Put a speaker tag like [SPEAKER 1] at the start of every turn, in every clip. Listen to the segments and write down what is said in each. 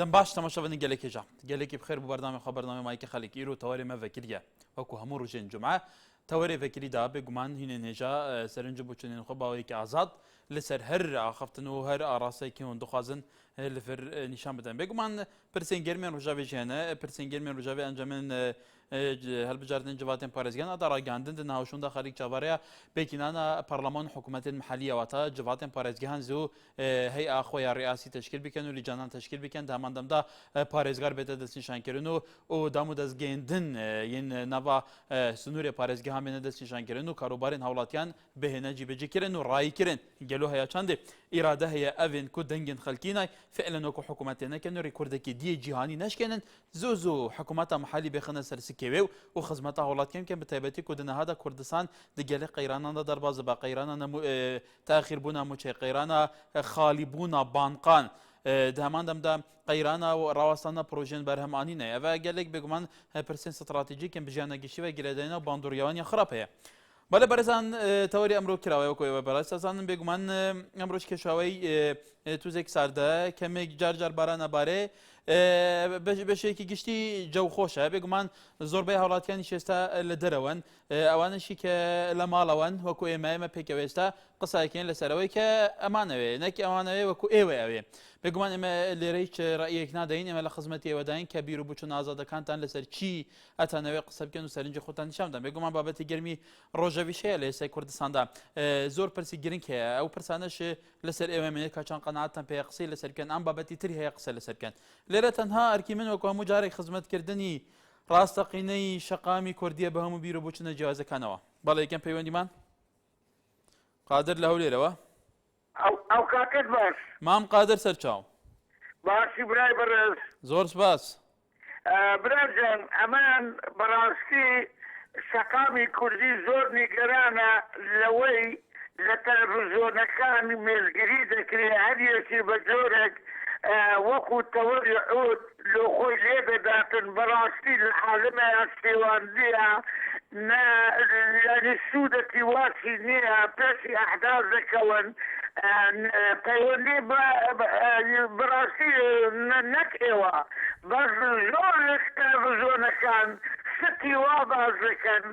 [SPEAKER 1] دەم باش تەماشەبن گەلێکێژە گەلێکی بخێر بۆ بەردامی خەبەرنامەی مایکە خەڵک ئیر و تەوەری مە ڤەکریە وەکو هەموو ڕۆژێن جومعە تەوەری ڤەکریدا بێگومان هینێ نێژە سەرنج بۆ چنین خۆ باوەیەکی ئازاد لەسەر هەر ئاخەفتن و هەر ئاراسەیەکی هەون دخوازن لەفر نیشان بدەن بێگومان پرسێنگەرمێن ڕۆژاوێ ژیانە پرسێنگەرمێن ڕۆژاوێ ئەنجامێن هەڵبژاردن جواتێن پارێزگان ئەدا ڕاگەاندن ناوشوندا خەریک چاوەڕەیە بێکینانە پەرلەمان حکوومەتێن محلیەوەتە جواتێن پارێزگەهان زوو هەی ئاخۆیان ڕیاسی تشکیل بکەن و لیجانان تشکیل بکەن داماندەمدا پارێزگار بێتە دەستنیشانکردن و دام و دەستگەیاندن یەن ناوا سنوورێ پارێزگەهان بێنە دەستنیشانکردن و کاروبارên هەوڵاتیان بهێنە جیبەجێکردن و ڕایکردن گەلو هەیە چەندێ ئیرادە هەیە ئەڤێن کو دەنگên خەلکینای فعلەن وەکو حکوومەتێ نەکەن و ڕێکوردێکی دیە جیهانی نەشکێنن زۆ حکوومەتە محلی بێخەنە سەرسکەوێ و خزمەتە هەوڵاتیان کەن بەتایبەتی کو دنەهادا کوردستان دگەلێ قەیراناندا دەربازە بە قەیرانە تاخیربوونا موچەی قەیرانە خالیبوونا بانقان دەمان دەمدا قەیرانە و ڕاوەستانە پرۆژێن بەرهەمانی نەیە ئەڤە گەلێک بێگومان پرسێن ستراتیجیکن بژیانە گشتیوە گرێدەینە و باندوریاوانی خراپ هەیە بەڵێ بەرزان تەوەری ئەمڕۆ کراوەیە وەکوێوە بەڕاستەزانم بێگومان ئەمڕۆژ کێشاوەی توزێک ساردە کەمێک جار بارانە بارێ بەشێکی گشتی جەو خۆشە بێگومان زۆربەی هاوڵاتیانی شێستا لە دەرەوەن ئەوانشی کە لە ماڵەوەن وەکو ئێمە پێکەوێستا قساکەین لەسەرەوەی کە ئەمانەوێ نەکی ئەوانەوێ وەکو ئێوە ئەوێ بێگومان ئێمە لێرەی ڕائیەک نادەین ئێمە لە خزمەتی ئێوەداین کە بیر و بچوون ئازادەکانتان لەسەر چی ئەتانەوێ قسە بکەن و سەرنجی خۆتان نیشاندان بێگومان بابەتی گەرمی ڕۆژەویش هەیە لە ئێستای کوردستاندا زۆر پرسی گرنگ هەیە ئەو پرسانەش لەسەر ئێوە منێت کاچان قەناعەتتان پێ قسەی لەسەرکەن ئەم بابەتی تری هەیە قسە لەسەرکەن لێرە تەنها ئەرکی من وەکو هەموو جارێک خزمەتکردنی ڕاستەقینەی شەقامی کوردیە بە هەموو بیر و بچونە جیازەکانەوە بەڵێ یەکەم پەیوەندیمان قادر لە هەولێرەوە
[SPEAKER 2] ئەو کاکەت باش
[SPEAKER 1] مام قادر سەرچاو
[SPEAKER 2] باشی برای بەڕێز
[SPEAKER 1] زۆر سپاس
[SPEAKER 2] براجان ئەمان بەڕاستی شەقامی کوردی زۆر نیگەرانە لەوەی لە تەلەڤیزۆنەکانی مێزگیری دەکرێت هەریەکی بە جۆرێک وەکو تەوەری عود لۆ خۆی لێ بداتن بەڕاستی لە عالمە ئەستێواندیە یعنی سوودەکی واسی نییە پێشی ئەحداث دەکەون پەیوەندی بەڕاستی نەکێوە بەس زۆرێک تەلەڤیزۆنەکان ستی وا باز دەکەن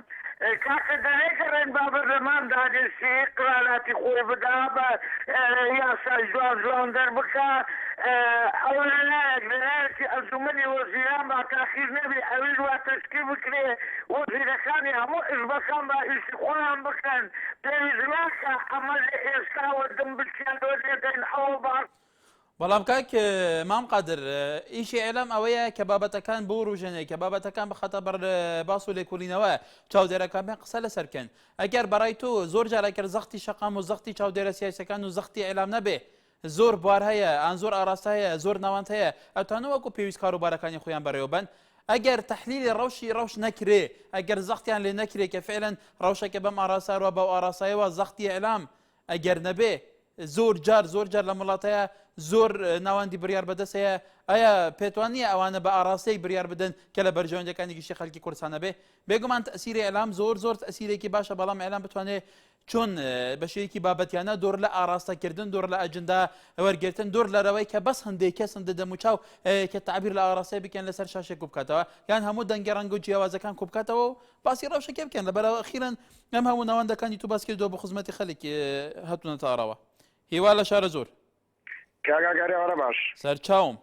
[SPEAKER 2] کاکە دەرێکەڕێن با بەردەمان دادێسی قراراتی خۆی بدا بە یاسای جوان دەربکە ئەو لەلایەکی ئەنجومەنی وەزیران با تاخیر نەبی ئەویش وا تەشکیل بکرێ وەزیرەکانی هەموو حیزبەکان با ئیشی خۆیان بکەن پێویست ناکە ئەمە لە ئێستاوە دم بچیان دۆزێدەن ئەوە باش
[SPEAKER 1] بەڵام کاک مام قادر ئیشی ئێلام ئەوەیە کە بابەتەکان بۆ ڕوژێنێ کە بابەتەکان بخاتە بەر باس و لێکۆڵینەوە چاودێرەکانیان قسە لەسەر بکەن ئەگەر بەڕای تۆ زۆر جارێکرد زەختی شەقام و زەختی چاودێرە سیاسەکان و زەختی ئێلام نەبێ زۆر بوار هەیە ئان زۆر ئاراستە هەیە زۆر ناوانت هەیە ئەتوانن وەکو پێویست کاروبارەکانی خۆیان بەڕێوەبەن ئەگەر تەحلیلی ڕەوش نەکرێ ئەگەر زەختیان لێ نەکرێ کە فعلەن ڕەوشەکە بەم ئاراساوە بەو ئاراسایەوە زەختی ئێلام ئەگەر نەبێ زۆر جار لە وڵاتەیە زۆر ناوەندی بڕیار بەدەست هەیە ئایا پێتوانیە ئەوانە بە ئاراسەی بڕیار بدەن کە لە بەرژەوەندەکانی گشتی خەڵکی کوردستانە بێ بێگومان تەسیری ئێلام زۆر تەسیرێکی باشە بەڵام ئێلام بتوانێت چۆن بەشەیەکی بابەتیانە دۆر لە ئاراستەکردن دۆر لە ئەجندا وەرگرتن دۆر لەرەوەی کە بەس هەندێک کەسن دەدەموچاو کە تعبیر لە ئاراسەی بکەن لەسەر شاشێک کوبکاتەوە یان هەموو دەنگە ڕەنگ و جیاوازەکان کوبکاتەوە و باسی ڕەوشەکە بکەن لەبەرەوە ئەخیرەن ئەم هەموو ناوەندەکانی تو باس کردووە بۆ خزمەتی خەڵکی هەتونە تاڕەوە هیوا لە شارە زۆر
[SPEAKER 2] کاگاگەرێوەرە باش
[SPEAKER 1] سەرچاوم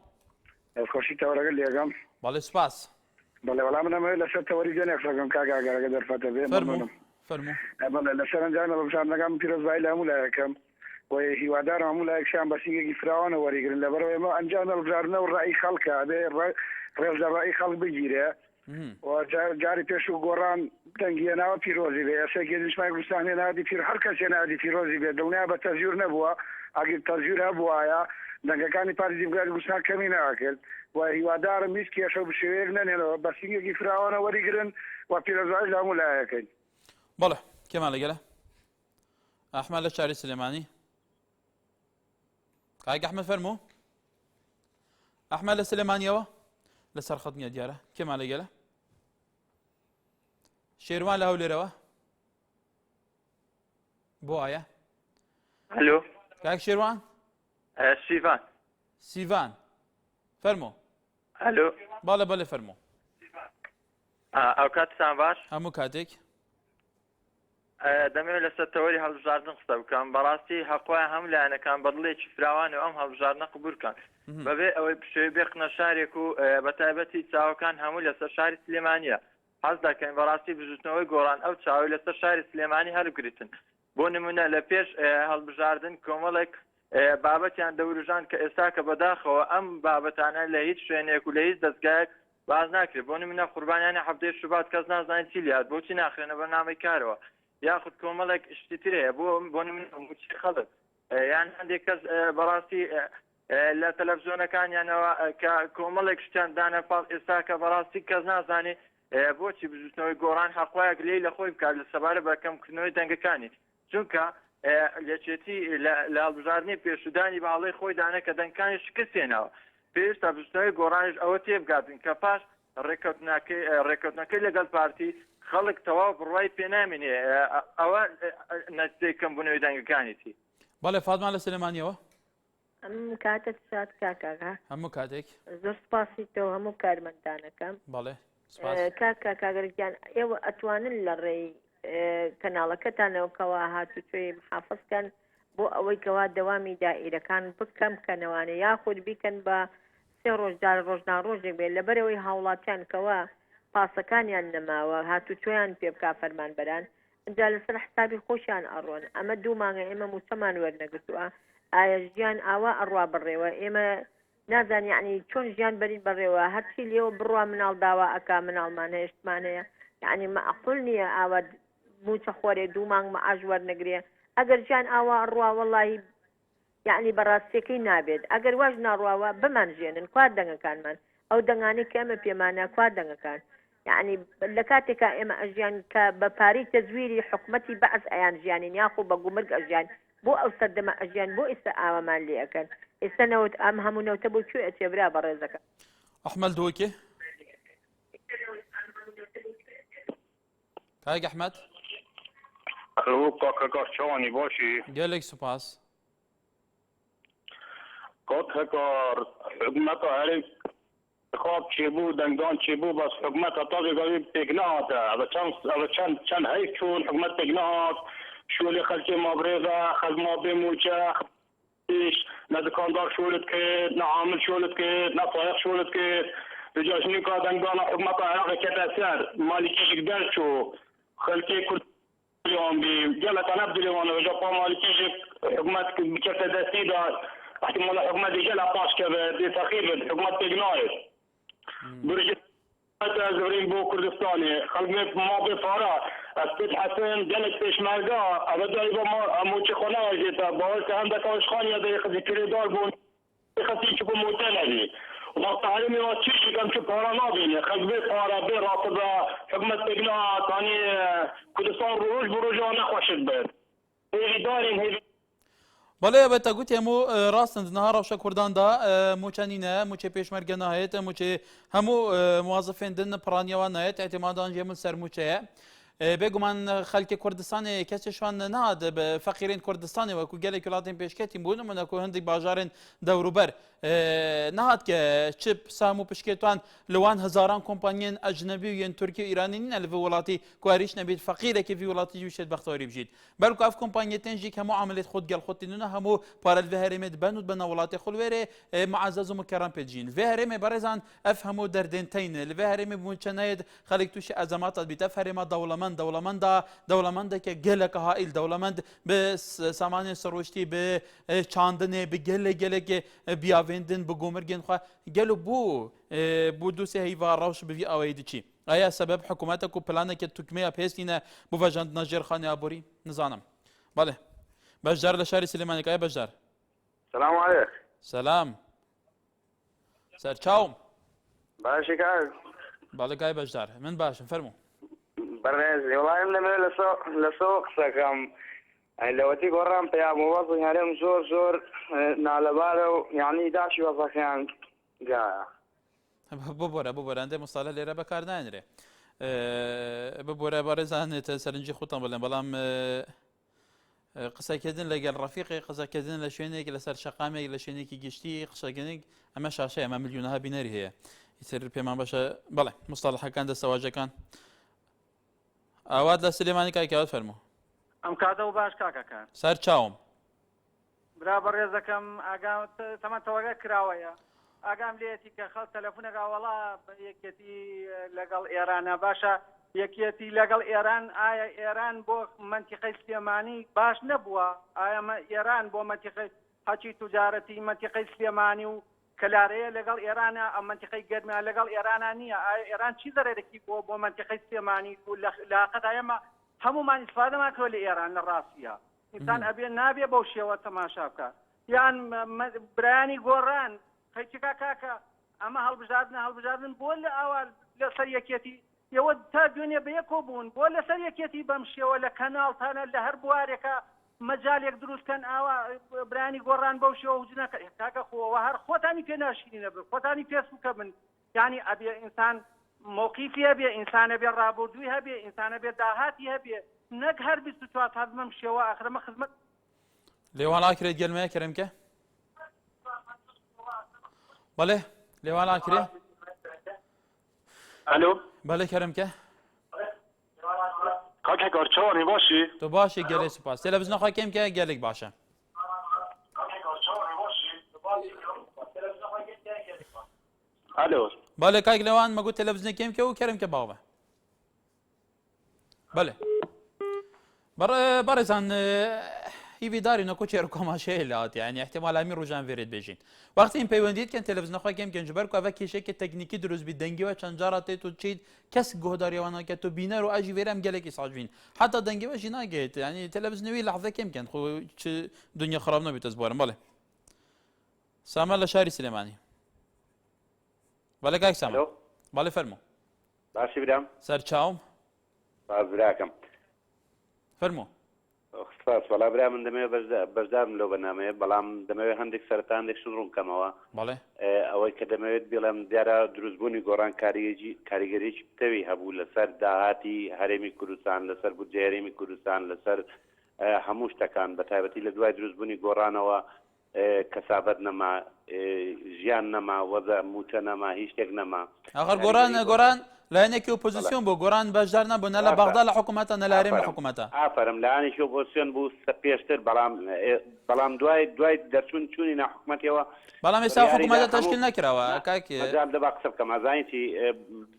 [SPEAKER 2] خۆشی تەوەرەگەر لێگەم
[SPEAKER 1] بەڵێ سپاس
[SPEAKER 2] بەڵێ وەڵام نەمەوێت لەسەر تەوەری جێنێک سەگەم کاگاگەرەگە دەرفەتە بێ بەڵێ لەسەر ئەنجامە بەشاندەکەم پیرۆزبای لە هەموو لایەکەم وی هیوادارم هەموو لایەکشیان بەسینگێکی فراوانە وەریگرن لەبەرەوە ئێمە ئەنجامە بژاردنە و ڕای خەڵکە بێ ڕێز لە ڕای خەڵک بگیرێ جاری پێش و گۆڕان دەنگیە ناوە پیرۆزی بێ ئەسێکی نیشمای کوردستان هێنادی پیر هەر کەسێ نادی پیرۆزی بێ دڵنیا بە تەزیور نەبووە ئەگەر تەزیور هەبووایە دەنگەکانی پارێزی بگاری کوردستان کەمی ناکرد و هیوادارم هیچ کێشە و بشێوەیەک نەنێنەوە بەسینگێکی فراوانە وەریگرن و پیرۆزبای لە هەموو لایەکەین
[SPEAKER 1] بەڵێ کێمان لەگەلە ئەحمەد لە شاری سلێمانی کاک ئەحمەد فەرموو ئەحمەد لە سلێمانیەوە لەسەر خەت نییە دیارە کێمان لەگەلە شێروان لە هەولێرەوە بۆ ئایا
[SPEAKER 3] الو
[SPEAKER 1] کاک شێروان
[SPEAKER 3] سیڤان
[SPEAKER 1] فەرمو
[SPEAKER 3] الو
[SPEAKER 1] باڵێ فەرمو
[SPEAKER 3] ئەو کاتتان باش
[SPEAKER 1] هەموو کاتێک
[SPEAKER 3] دەمەوێت لەسەر تەوەری هەڵبژاردن قسە بکەم بەڕاستی هەقوای هەم لایەنەکان بەدڵێکی فراوانە ئەم هەڵبژاردنە قبول بکەن بەبێ ئەوەی پشێ بێقنە شارێک و بە تایبەتی چاوەکان هەموو لەسەر شاری سلێمانیە حەز دەکەین بەڕاستی بژوتنەوەی گۆڕان ئەو چاوی لەسەر شاری سلێمانی هەرگریتن بۆ نمونە لە پێش هەڵبژاردن کۆمەڵێک بابەتیان دەوروژان کە ئێستا کە بەداخەوە ئەم بابەتانە لە هیچ شوێنێک و لە هیچ دەستگایەک باز ناکرێت بۆ نمونە قوربانیانی هەفتەی شوبات کەس نازانێت چی لات بۆچی ناخرێنە بەرنامەی کارەوە یاخود کۆمەڵێک شتی تر هەیە بۆ نمونە موچی خەڵک یان هەندێک کەس بەڕاستی لە تەلەڤیزۆنەکانیانەوە کە کۆمەڵێک شتیان دانە پاڵ ئێستا کە بەڕاستی کەس نازانێت بۆچی بژوتنەوەی گۆڕان حەقوایەک لێی لە خۆی بکات لە سەبارە بەکەمکردنەوەی دەنگەکانی چونکە لەچێتی لە هەڵبژاردننی پێشودانی باڵی خۆی دانە کە دەنگەکانی شکستێنەوە پێویستە بژوتنەوەی گۆڕانش ئەوە تێبگاتن کە پاش ڕێکەوتنەکەی لەگەڵ پارتی خەڵک تەواو بڕوای پێنامێنێ ئەوە نەتیجەی کەمبوونەوەی دەنگەکانیتی
[SPEAKER 1] باڵێ فاتمان لە سلێمانیەوە
[SPEAKER 4] ئەم کاتت شاد کاکاکە
[SPEAKER 1] هەموو کاتێک
[SPEAKER 4] زۆر سپاسیتەوە هەموو کارمەندانەکەم
[SPEAKER 1] باڵێ
[SPEAKER 4] کاکاگەرگیان ئێوە ئەتوانن لە ڕێی کەناڵەکەتانەوەکەوە هاتوچۆی محافظکەن بۆ ئەوەی کەوا دەوامی دائیرەکان بکەم کەنەوانە یاخود بیکەن بە سێ ڕۆژدار ڕۆژنا ڕۆژێک بێت لەبەرەوەی هاوڵاتیان کەوە پاسەکانیان نەماوە هاتوچۆیان پێ بکا فەرمانبەران اینجا لەسەر حسابی خۆشیان ئەڕۆن ئەمە دوو مانگە ئێمە موچەمان وەرنەگرتووە ئایا ژیان ئاوا ئەڕوا بڕێوە ئێمە نازان یعنی چۆن ژیان بەرین بڕێوە هەرچی لێوە بڕوا مناڵ داوا ئەکا مناڵمان هێشتمان هەیە یعنی مەعقول نییە ئاوا موچە خۆرێ دوو مانگ مەعاش وەرنەگرێ ئەگەر ژیان ئاوا ئەڕوا وەڵی یعنی بەڕاستیەکەی نابێت ئەگەر واژ ناڕواوە بمانژێنن کوار دەنگەکانمان ئەو دەنگانی کە ئەمە پێمانە کوار دەنگەکان یعنی لە کاتێکا ئێمە ئەژیان کە بە پارەی تەزویری حکومەتی بەعز ئەیان ژیانین یاخۆ بە گومرگ ئەژیان بۆ ئەو سەردەمە ئەژیان بۆ ئێستا ئاوامان لێ ئەەکەن ئێستا نەوت ئەم هەموو نەوتە بۆ کوێ ئەچێبرا بە ڕێزەکە
[SPEAKER 1] ئەحمەد دووەکێ کاک ئەحمەد
[SPEAKER 5] الو کاکا چاوانی باشی
[SPEAKER 1] گەلێک سوپاس
[SPEAKER 5] کات هکار حکومت هری خواب چی بود دنگدان چی بود بس حکومت تازه گاهی پیگنات و چند حیف چون حکومت پیگنات شولی خلکی مابریزه خلق ما بموچه ایش نه دکاندار شولت که نه عامل شولت که نه فایق شولت که بجاشنی که دنگدان حکومت عراق کتاثر مالکیش گدر شو خلکی کرد اليوم بجلة نبذ اليوم وجابا مالكيش حكومات بكفة دستي دار احتمال حكومات جلة باش كذا دي تخيب حكومات تجناير برجع زورين بو كردستاني خلقنا ما بفارا استيد حسن جلت پیش مرگا ابدا ایبا ما موچه خونه جيتا باورت هم دکاوش خانی یا دی خزی کری دار بون خزی چکو موچه ندی وقت تعليمي واتشيشي كم شو بارا نابيني خزبي بارا بي رافض حكمة تقنا تاني كردستان روج بروجانا خوشت بيت هيجي دارين هيجي
[SPEAKER 1] بەڵێ بەتە گوتی هەموو ڕاستن نەها ڕەوشە کورداندا موچەنینە موچێ پێشمەرگە نایێت موچێ هەموو موازفێندن پڕانیەوە نایێت اعتیمادان ژێمن سەر موچەیە بێگومان خەلکی کوردستانی کەسێشان نهاد بە فەقیرین کوردستانی وەکو گەلێک وڵاتین پێشکەتی بوون منەکو هەندێک باژارên دەوروبەر نهات کە چپ سام و پشکێتوان لەوان هەزاران کۆمپانیên ئەجنەبی و یەن تورکی و ئیرانی نینە لە وڵاتی کوواریش نەبێت فەقیرێکی وی وڵاتی جوشێت بەختەوەری بژیت بەلکو ئەف کۆمپانیەتێنژی هەموو عملێت خۆت گەڵ خۆتینونە هەموو پارەت vê herêmê dibin û dibin وڵاتی خولوێرێ معەزەز و مکەرەم پێدژین vê herêmê بەڕێزان ئەف هەموو دەردێن تەینە li vê herêmê بوونچەنەیەت خەڵک تووشی ئەزەماتات بیت ئەف هەرێما دەوڵەمەندە گەلێکە هائیل دەوڵەمەند بە سامانێ سەرۆشتی بە چاندنێ بە گەلێک بیاوێندن بە گۆمرگێن خوا گەلو بوو دووسێ هەیڤا ڕەوش بڤی ئەوەی دچی ئایا سەبەب حکوومەتێک و پلانێکە توکمەیە پێستینە بڤەژاندنە ژێرخانی ئابووری نزانم بەڵێ بەشدار لە شاری سلێمانێک ئایا بەشدار
[SPEAKER 3] سلام عليك
[SPEAKER 1] سەلام سەرچاوم
[SPEAKER 3] باشي كان
[SPEAKER 1] بەڵێ کای بەشدار من باشم فەرموو
[SPEAKER 3] برنامج والله إننا لسوق سكم لو تيجي ورام يا موظف عليهم زور نعلى باله يعني داش وظفيان جاء
[SPEAKER 1] ببورە ئەندێ مستاڵە لێرە بەکار نایەنرێ ببورە بەڕێزان سەرنجی خوتان بڵێن بەڵام قسەکردن لەگەڵ ڕەفیقی قسەکردن لە شوێنێک لەسەر شەقامێک لە شوێنێکی گشتی قسەکردنێک ئەمە شاشەیە ئەمە ملیۆنەها بینەری هەیە ئیتر پێمان باشە بەڵێ مستەڵەحەکان دەستەواژەکان ئاوات لە سلێمانی کاکەوت فەرموو
[SPEAKER 6] ئەم کاتە و باش کاکەکان
[SPEAKER 1] سەر چاوم
[SPEAKER 6] برا بەڕێزەکەم ئاگام تەمەتەوەگە کراوەیە ئاگام لێتی کە خەڵ تەلەفۆنەکە وەڵا یەکێتی لەگەڵ ئێرانە باشە یەکێتی لەگەڵ ئێران ئایا ئێران بۆ منتیقەی سلێمانی باش نەبووە ئایا ئێران بۆ منتیقەی حەچی توجارەتی منتیقەی سلێمانی و کەلارەیە لەگەڵ ئێرانە ئەم منتیقەی گەرمیان لەگەڵ ئێرانە نییە ئایا ئێران چی زەرێکی بۆ منتیقەی سلێمانی و لاقەت ئێمە هەمومان ئیسفادەمان کرۆ لە ئێران لە ڕاستیە ئینسان ئەبێ نابێ بەو شێوە تەماشا بکە یان برایانی گۆڕان خەیچکا کاکە ئەمە هەڵبژاردن بۆ لە ئاوا لەسەر یەکێتی ئێوە تا دوێنێ بە یەکۆ بوون بۆ لەسەر یەکێتی بەم شێوە لە کەناڵتانە لە هەر بوارێکە مەجالێک دروستکەن ئاوا برانی گۆڕان بەو شێوە وجنەکە کاکە خۆەوە هەر خۆتانی پێ ناشینە بن خۆتانی پێسوکە بن یعنی ئەبێ ئینسان موقیفی هەبێ ئینسانە بێ ڕابردووی هەبێ ئینسانە بێ داهاتی هەبێ نەک هەر 24 ساعت بەم شێوە ئاخرەمە خزمەت
[SPEAKER 1] لێوان ئاکرێت گەلمەیە کەرەمکە بەڵێ لێوان ئاکرێ
[SPEAKER 5] الو
[SPEAKER 1] بەڵێ کەرەمکە
[SPEAKER 5] کاکەکار چاوانی باشی
[SPEAKER 1] تۆ باشی گەلێ سوپاس تەلەڤیزۆنەخوا کەم کە گەلێک باشە
[SPEAKER 5] الو
[SPEAKER 1] بەڵێ کاک لەوان مەگوت تەلەڤیزۆنێک کەم کە و کەرەمکە باوە بەڵێ بەڕێزان هیویداری نەکۆ چێر کۆماشەیە لات یعنی احتمال ئەمی ڕۆژان وێرێت بێژین وەختی این پەیوەندیت کەن تەلەڤیزۆنەخوا کەم کەن جبەر کو ئەڤە کێشەیەکی تەکنیکی دروست بی دەنگیوە چەند جارە تێت و چیت کەس گۆداریەوانەکە تۆ بینەر و ئاژی وێرەم گەلێکی ساژبین حتا دەنگیوەژی ناگەێت ینی تەلەڤیزۆنەوەی لەحظە کەم کەن خۆ چ دنیا خراپ نەبێت ئەزبوارم بەڵێ سامان لە شاری سلێمانی بەڵێ کاک سامان بەڵێ فەرموو
[SPEAKER 7] باشی برام
[SPEAKER 1] سەر چاوم
[SPEAKER 7] باز براکەم
[SPEAKER 1] فەرموو
[SPEAKER 7] سپاس وەڵا برا من دەمەوێت بەشدارم لەو بەنامەیە بەڵام دەمەوێت هەندێک سەرەتاندێک ڕوون کەمەوە
[SPEAKER 1] بەڵێ
[SPEAKER 7] ئەوەی کە دەمەوێت بڵێم دیارە دروستبوونی گۆڕان کاریگەریی پتەوی هەبوو لەسەر داهاتی هەرێمی کوردستان لەسەر بودجێ هەرێمی کوردستان لەسەر هەموو شتەکان بە تایبەتی لە دوای دروستبوونی گۆڕانەوە کەسابەت نەما ژیان نەما وەزە موچە نەما هیچ شتێک نەما
[SPEAKER 1] ئاخر گۆڕان لایەنێکی ئۆپۆزیسیۆن بۆ گۆڕان بەشدار نەبوو نە لە بەغدا لە حکوومەتە نە لە هەرێمی حکوومەتە
[SPEAKER 7] ئافرم لایەنێکی ئۆپۆزیسیۆن بوو پێشتر بەڵام دوای دەرچوون چوونی ناحکوومەتیەوە
[SPEAKER 1] بەڵام ئێستا حکوومەتە تەشکیل نەکراوە کاکێ
[SPEAKER 7] مەجال دەبا قسە بکەم ئازانیتی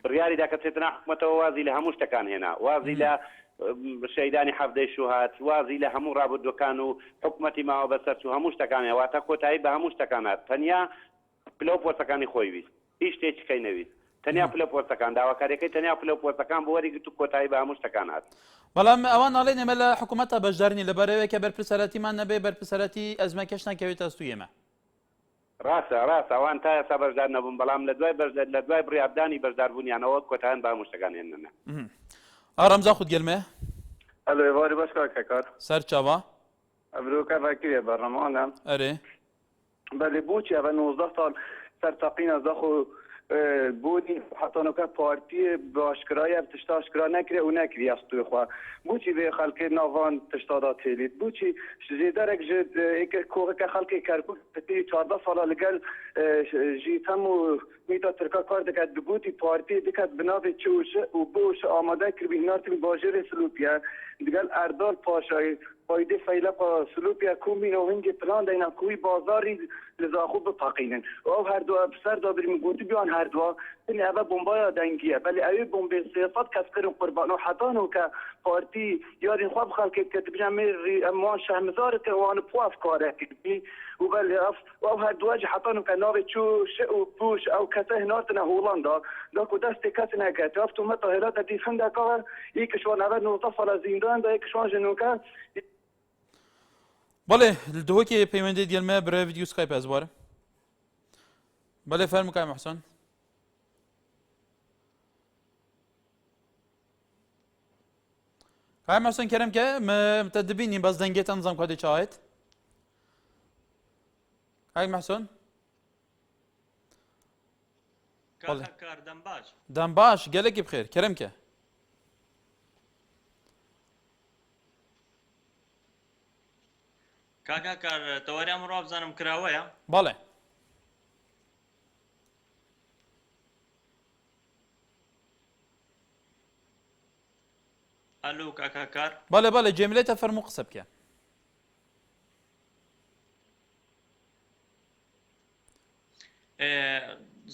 [SPEAKER 7] بڕیاری دا کە چێتە ناحکوومەتەوە وازی لە هەموو شتەکان هێنا وازی لە شەیدانی حەفدەی شوهات وازی لە هەموو ڕابردوەکان و حکوومەتی ماوە بەسەر و هەموو شتەکان هێواتە کۆتایی بە هەموو شتەکانات تەنیا پلە پۆستەکانی خۆی ویست هیچ شتێکیکەی نەویست تەنیا پلە پۆستەکان داواکاریەکەی تەنیا پلە پۆستەکان بۆ وەریگرت و کۆتایی بە هەموو شتەکان هات
[SPEAKER 1] بەڵام ئەوان ناڵێن ئێمە لە حکوومەتە بەشدارنی لەبەرەوەی کە بەرپرسەرەتیمان نەبێ بەرپرسەرەتی ئەزمەکەش ناکەوێتە ئەستوی ئێمە
[SPEAKER 7] ڕاستە ئەوان تا ئێستا بەشدار نەبوون بەڵام لە دوای بڕیاردانی بەشداربوونیانەوە کۆتاییان بە هەموو شتەکان هێننە
[SPEAKER 1] ئارەمزا خود گەلمێ
[SPEAKER 6] ئەلۆ ێواری باش کاکەکار
[SPEAKER 1] سەر چاوە
[SPEAKER 6] ئەبرۆکە ڤاکرێ بەڕەمانە
[SPEAKER 1] ئەرێ
[SPEAKER 6] بەێ بۆچی ئەvە 19 ساڵ سەرتەقینە زەخ و بودی حتانەکە پارتی باشکرایە تشتا ئاشکرا نەکرێ و نەکری ئەستوی خوا بۆچی بێ خەڵکێ ناوان تشتادا تێلیت بۆچی ژێدەرێک کۆغەکە خەڵکی کەرکوو 14 ساڵە لەگەل ژی هەموو میتا ترکا کار دەکات بگوتی پارتی دەکات بناوی چوش و بۆش ئامادە کردی هینارتی باژێرێ سلوپیە دەگەل ئەردال پاشایی فایده فیلقا سلوپیا کومین و هنگی پلان دینا کوی بازاری لزاخو بپاقینن او هر دو بسر دا بریم گوتی بیان هر دو این اوه بمبایا دنگیه ولی اوه بمبی صفات کس کرن قربانو حتانو که پارتی یارین خواب خلقی که تبجم میری امان شهمزار که وان پواف کاره کدی و ولی او هر دو اجی حتانو که ناوی چوش و پوش او کسه هنارتنا هولاندا داکو دست کسی نکرد افتو متاهرات دی خنده کار یکشوان اوه نوطفال زیندان دا یکشوان جنوکه
[SPEAKER 1] بەڵێ دۆکی پەیوەندی دیێلمە برە ڤیدیۆ سکایپ ئەزوارە بەڵێ فەرموو کاک محسوون کاک محسوون کەرەم کە متە دبینین بەس دەنگێتە نزانم کاتێ چاوێت کاک محسوون
[SPEAKER 8] کاکەکار دەم باش
[SPEAKER 1] دەم باش گەلێکی بخێر کەرەم کە
[SPEAKER 8] کاکا کار تەوەری ئەمڕۆ بزانم کراوەیە
[SPEAKER 1] بەڵێ
[SPEAKER 8] ئەلو کاکا کار
[SPEAKER 1] بەڵێ بەڵێ جێملێتە فەرموو قسە بکە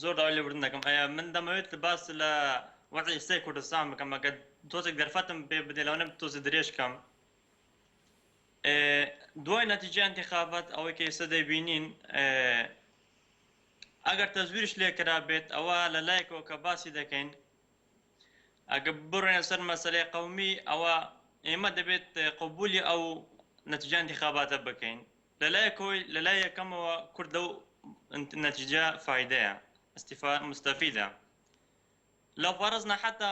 [SPEAKER 8] زۆر داوای لێبوردن دەکەم من دەمەوێت باس لە وەضعی ئێستای کوردستان بکەم ئەگەر تۆزێک دەرفەتم پێ بدێ لەوانە تۆزی درێژ بکەم دوای نەتیجە انتخابات ئەوەی کە ئێستا دەیبینین ئەگەر تەزویرش لێ کرا بێت ئەوە لەلایەکەوە کە باسی دەکەین ئەگە بڕێنە سەر مەسەلەی قەومی ئەوە ئێمە دەبێت قبولی ئەو نەتیجە انتخاباتە بکەین لەلای یەکەمەوە کورد لەو نتیجە فایدەیە مستەفیدە لەو فەرزنا حتا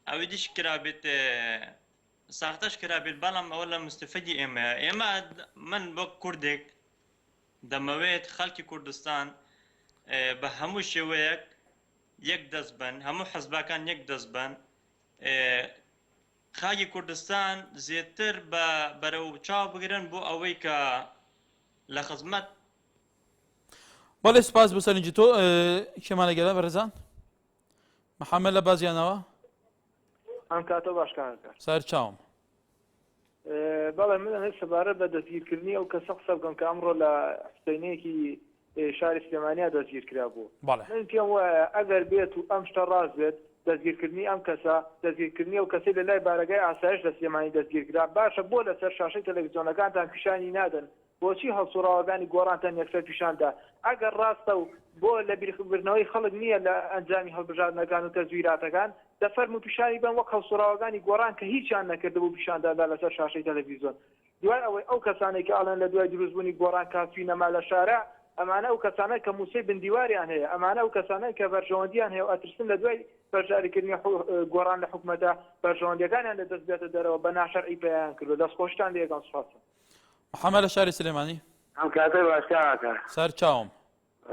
[SPEAKER 8] ئەوەی دیش کرا بێت ساختەش کرا بێت بەڵام ئەوە لە مستەفیدی ئێمە من بۆ کوردێک دەمەوێت خەڵکی کوردستان بە هەموو شێوەیەک یەک دەست بن هەموو حەزبەکان یەک دەست بن خاکی کوردستان زیاتر بەرەو چاو بگرن بۆ ئەوەی کە لە خزمەت
[SPEAKER 1] بەڵێ سپاس بۆ سەرنجی تۆ شێمانە گەلە بەڕێزان محەممەد لە بازیانەوە
[SPEAKER 9] ئەم کاتۆ باشکارەکە
[SPEAKER 1] سەر چاوم
[SPEAKER 9] بەڵێ من هەر سەبارە بە دەستگیرکردنی ئەو کەسە قسە بکەم کە ئەمڕۆ لە حسینەیەکی شاری سلێمانیا دەستگیر کرا بوو من پێم وایە ئەگەر بێت و ئەم شتە ڕاست بێت دەستگیرکردنی ئەم کەسە دەستگیرکردنی ئەو کەسی لە لای بارگای ئاسایش لە سلێمانی دەستگیرکرا باشە بۆ لەسەر شاشەی تەلەڤیزیۆنەکانتان پیشانی نادەن بۆچی هەڵسوڕاوەکانی گۆڕانتان یەکسەر پیشاندا ئەگەر ڕاستە و بۆ لە بیرکردنەوەی خەڵک نییە لە ئەنجامی هەڵبژاردنەکان و تەزویراتەکان دەفەرمو پیشانی بن وەک هەڵسوڕاوەکانی گۆڕان کە هیچیان نەکردبوو پیشاندادا لەسەر شاشەی تەلەڤیزیۆن دوای ئەوەی ئەو کەسانێک کە ئاڵێن لە دوای دروستبوونی گۆڕان کافی نەما لە شارە ئەمانە ئەو کەسانە کە موسەی بندیواریان هەیە ئەمانە ئەو کەسانە کە بەرژەوەندیان هەیە و ئەترسن لە دوای بەرژاریکردنی گۆڕان لە حکومەتە بەرژەوەندیەکانیان لە دەست بێتە دەرەوە بە ناشەرعی پێیان کردو دەستخۆشتان لە یەکەم سوپاسە
[SPEAKER 1] محەممەد لە شاری سلێمانی
[SPEAKER 5] ئەم کاتەی باشکارەکە
[SPEAKER 1] سەر چاوم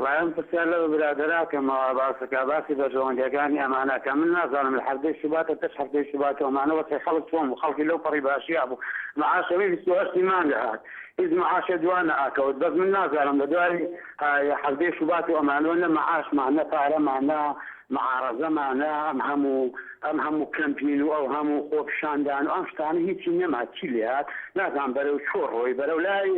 [SPEAKER 5] ڕایەن پرسیار لەوە برادەراکەمەوە باسەکە باسی بەرژەوەندیەکانی ئەمانەکە من نازانم لە هەفتەی شوباتە تەش هەفتەی شوباتەوە ئەمانەوە خەڵک چۆن بوو خەڵکی لەو پەڕی باشییا بوو معاشەوەی 28 مانگە هات هیچ معاشە دوانە ئاکەوت بەس من نازانم لە دوای هەفتەی شوبات و ئەمانەوە نە معاشمان نە پارەمان نە معارەزەمانە ئەم هەموو کەمپین و ئەو هەموو خۆپیشاندان و ئەم شتانە هیچی نەما چی لێ هات نازان بەرەو چۆ ڕۆی بەرەو لای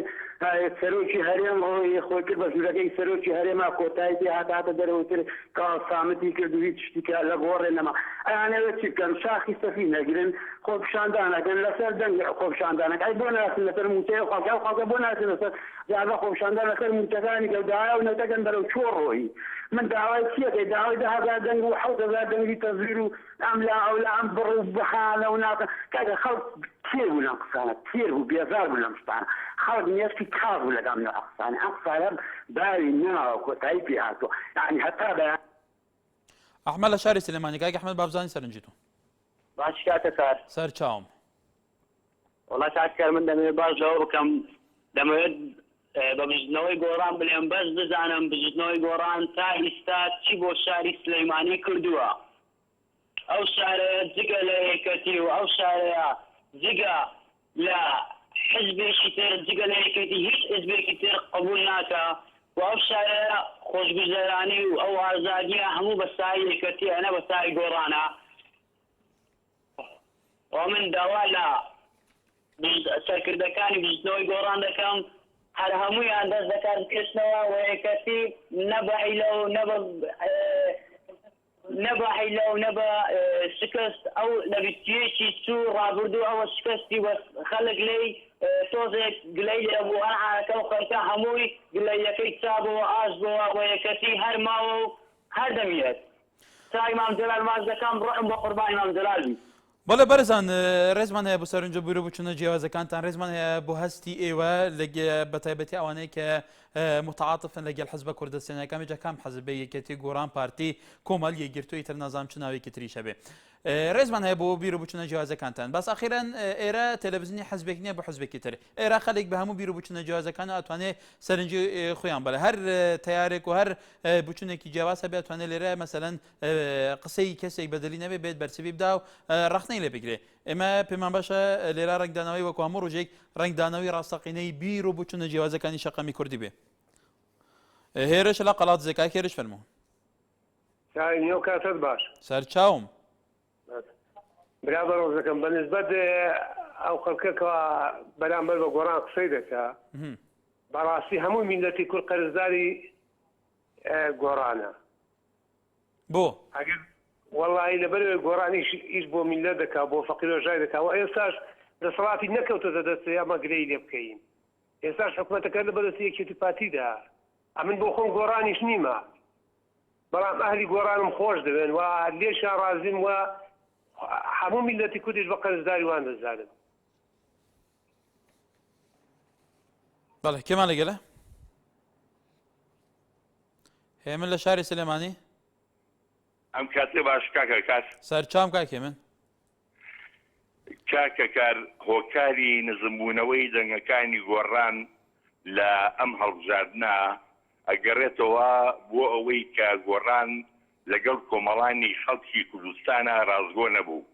[SPEAKER 5] سەرۆکی هەرێم ڕۆی خۆی کرد بە ژوورەکەی سەرۆکی هەرێما کۆتایی پێ هاتاتە دەرەوەتر کاڵ سامەتی کرد و هیچ شتێکە لە گۆڕێ نەما ئەیانەوە چی بکەن شاخی سەفی نەگرن خۆپیشاندانەکەن لەسەر دەنگ خۆپیشاندانەکە ئەی بۆ ناسن لەسەر موچەی خەڵکە بۆ ناسن لەسەر جاگە خۆپیشاندان لەسەر موچەکانی کە دایا و نەتەکەن بەرەو چۆ ڕۆی من داوای چیەکەی داوای 10,000 دەنگ و 7,000 دەنگی تەزویر و ئەم لا ئەو لە ئەم بڕ و بەحالە و ناکە کاکە خەڵک تێر بوو لەم قسانە تێر بوو بێزار بوو لەم شتانە خەڵک نیەستی کاڵ بوو لەگەڵ ئەم قسانە ئەم قسانە باوی ناوە کۆتایی پێ هاتووە یعنی هەتا بەیان
[SPEAKER 1] ئەحمەد لە شاری سلێمانی کاکی ئەحمەد بابزانی سەرنجی تۆ
[SPEAKER 5] باش کاتە کار
[SPEAKER 1] سەر چاوم
[SPEAKER 5] وڵات کار من دەمەوێت باش جواب بکەم دەمەوێت بە بژنەوەی گۆڕان بڵێم بەس بزانم بژنەوەی گۆڕان تا ئێستا چی بۆ شاری سلەیمانی کردووە ئەو شارەیە جگە لە یەکەتی و ئەو شارەیە جگە لە حزبێکی تر جگە لە یەکەتی هیچ حزبێکی تر قبول ناکە و ئەو شارەیە خۆشگوزەرانی و ئەو ئازادیە هەموو بە سای یەکەتی ئەنە بە سای گۆڕانە و من داوا لە سەرکردەکانی بژنەوەی گۆڕان دەکەم هەر هەموویان دەست دەکات کەسنەوە و یەکەتی نەبە حیلە و نەبە حیلە و نەبە شکست ئەو لە بیستیەکی چوو ڕابردوو ئەوە شکستی خەڵک لێی تۆزێک گلەی لێ بوو هەر حالەکە و خەڵکە هەمووی گلەیەکەی چابەوە ئاش بووە و یەکەتی هەر ماوە و هەر دەمیێت تا ئیمام جەلال ماچ دەکەم ڕۆحم بۆ قوربان ئیمام جەلال بی
[SPEAKER 1] بەڵێ بەرزان ڕێزمان هەیە بۆ سەرنجە بوورە بچونە جیاوازەکانتان ڕێزمان هەیە بۆ هەستی ئێوە بە تایبەتی ئەوانەیە کە متعاطفن لەگەڵ حەزبە کوردستانیەکان جەکام حەزب یەکێتی گۆڕان پارتی کۆمەڵ یەکگرتووی تر نازانم چ ناوێکی تریشە بێ ڕێزمان هەیە بۆ بیرە بچونە جیاوازەکانتان باس ئەخیران ئێرە تەلەڤیزیۆنی حەزبێک نییە بۆ حەزبێکی تر ئێرە خەڵک بە هەموو بیرە بچونە جیاوازەکان ئەتوانێت سەرنجی خۆیان بەڵێ هەر تەیارێک و هەر بچونێکی جیاواز هەبێت ئەتوانێت لێرە مەسەلەن قسەی کەسێک بەدەلی نەبێت بێت بەرچەوی بدا و ڕەخنەی لێ بگرێ ئێمە پێمان باشە لێرا ڕنگدانەوەی وەکو هەموو ڕۆژێک ڕنگدانەوەی ڕاستەقینەی بیر و بچونە جیاوازەکانی شەقەمی کوردی بێ. هێرش لە قەڵات زێکا هێرش فەرموو.
[SPEAKER 10] نێو کاتت باش
[SPEAKER 1] سەرچاوم
[SPEAKER 10] برا بەڕۆژەکەم بەنسبەت ئەو خەڵکەکەوە بەرامبەر بە گۆڕان قسەی دەکا بەڕاستی هەموو میلەتی کورد قەرزداری گۆڕانە
[SPEAKER 1] بۆ
[SPEAKER 10] وەڵی لەبەر گۆڕانیش ئیش بۆ میلەت دەکا بۆ فەقیرۆژای دەکا و ئێستاش دەسەڵاتی نەکەوتە دەست ئەمە گرەی لێ بکەین ئێستاش حکوومەتەکە لە بەدەستی یەکێتی پارتیدا ئەمن بۆ خۆم گۆڕانیش نیمە بەڵام ئەهلی گۆڕانم خۆش دەبێن و لێشان ڕازیم و هەموو میلەتی کوردیش بە قەرزداری وان دەزانن.
[SPEAKER 1] بەڵێ کێمان لەگەلە هێمن لە شاری سلێمانی
[SPEAKER 11] ئەم کاتێ باش کاکە کات
[SPEAKER 1] سەرچام کاکێ من
[SPEAKER 11] کاکە کار هۆکاری نزمبوونەوەی دەنگەکانی گۆڕان لە ئەم هەڵبژاردنە ئەگەڕێتەوە بۆ ئەوەی کە گۆڕان لەگەڵ کۆمەڵانی خەڵکی کوردستانە ڕازگۆ نەبوو.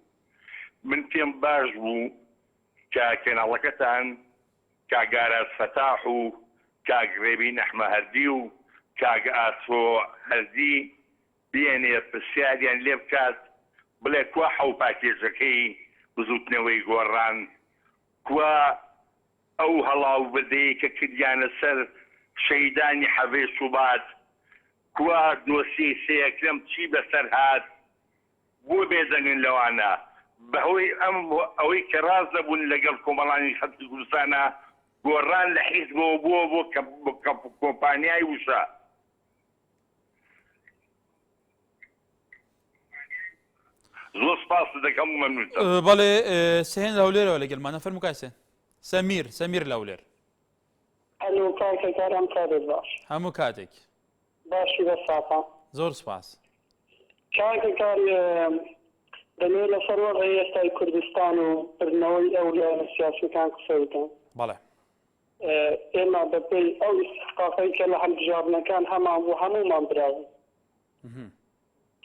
[SPEAKER 11] من پێم باش بوو کە کەناڵەکەتان کاگارە فەتاح و کاگرێبی نەحمە هەردی و کاگە ئاسۆ هەردی بێنێ پرسیاریان لێ بکات بڵێ کوا حەو پاکێزەکەی بزوتنەوەی گۆڕان کوا ئەو هەڵاو بەدەیە کە کردیانە سەر شەیدانی حەڤێ سوبات کوا دۆسی سەیەکرەم چی بەسەر هات بۆ بێدەنگن لەوانە بەهۆی ئەوەی کە ڕاز نەبوون لەگەڵ کۆمەڵانی خەڵکی کوردستانە گۆڕان لە حیزبەوە بووە بۆ کۆمپانیای وشە. زۆر سپاس دەکەم و مەمنونتم.
[SPEAKER 1] بەڵێ سهێن لەولێرەوە لەگەڵمانە فەرموو کاسێن سەمیر لەولێر
[SPEAKER 12] ئەلو کاکەکارم کاتت باش
[SPEAKER 1] هەموو کاتێک
[SPEAKER 12] باشی بە ساپا
[SPEAKER 1] زۆر سپاس
[SPEAKER 12] کاکەکار دەمێ لەسەر وەڕێی ئێستای کوردستان و بردنەوەی ئەو لایەنە سیاسیەکان قسە بکەن.
[SPEAKER 1] بەڵێ
[SPEAKER 12] ئێمە بەپێی ئەو ئیستحقاقەی کە لە هەڵبژاردنەکان هەمان بوو هەموومان براون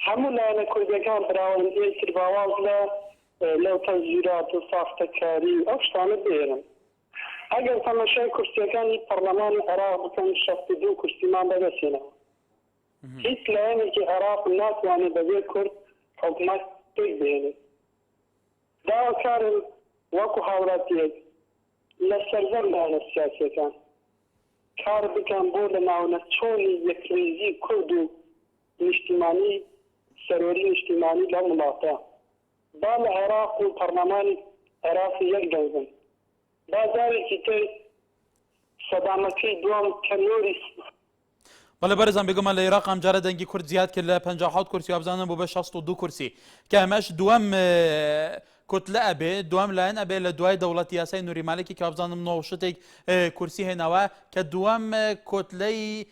[SPEAKER 12] هەموو لایەنە کوردەکان براون ئێتر باواز لەو تەزیرات و ساختەکاری ئەو شتانە بێنن. ئەگەر تەماشای کورسیەکانی پەرلەمانی عێراق بکەن 62 کورسیمان بەدەستێنەوە هیچ لایەنێکی عێراق ناتوانێت بەبێ کورد حکومەت پێک بێنێت. داواکارن وەکو هاوڕاتیەک لە سەرزەر لایەنە سیاسیەکان کار بکەن بۆ لە ناونەچۆنی یەکریزی کورد و نیشتیمانی سەرۆری نیشتیمانی لەو وڵاتە با لە عێراق و پەرلەمانی عێراقی یەک دەنگن بازارێکی تر سەدامەکەی دوام کەنۆری
[SPEAKER 1] بەڵێ بەرزان بێگومان لە عێراق ئەم جارە دەنگی کورد زیاد کرد لە 57 کورسی وابزانن بۆ بە 62 کورسی کە ئەمەش دووەم کۆتلە ئەبێ دوام لایەن ئەبێ لە دوای دەوڵەتی یاسای نووری مالێکی کە وابزانم 90 شتێک کورسی هێناوە کە دووەم کۆتلەی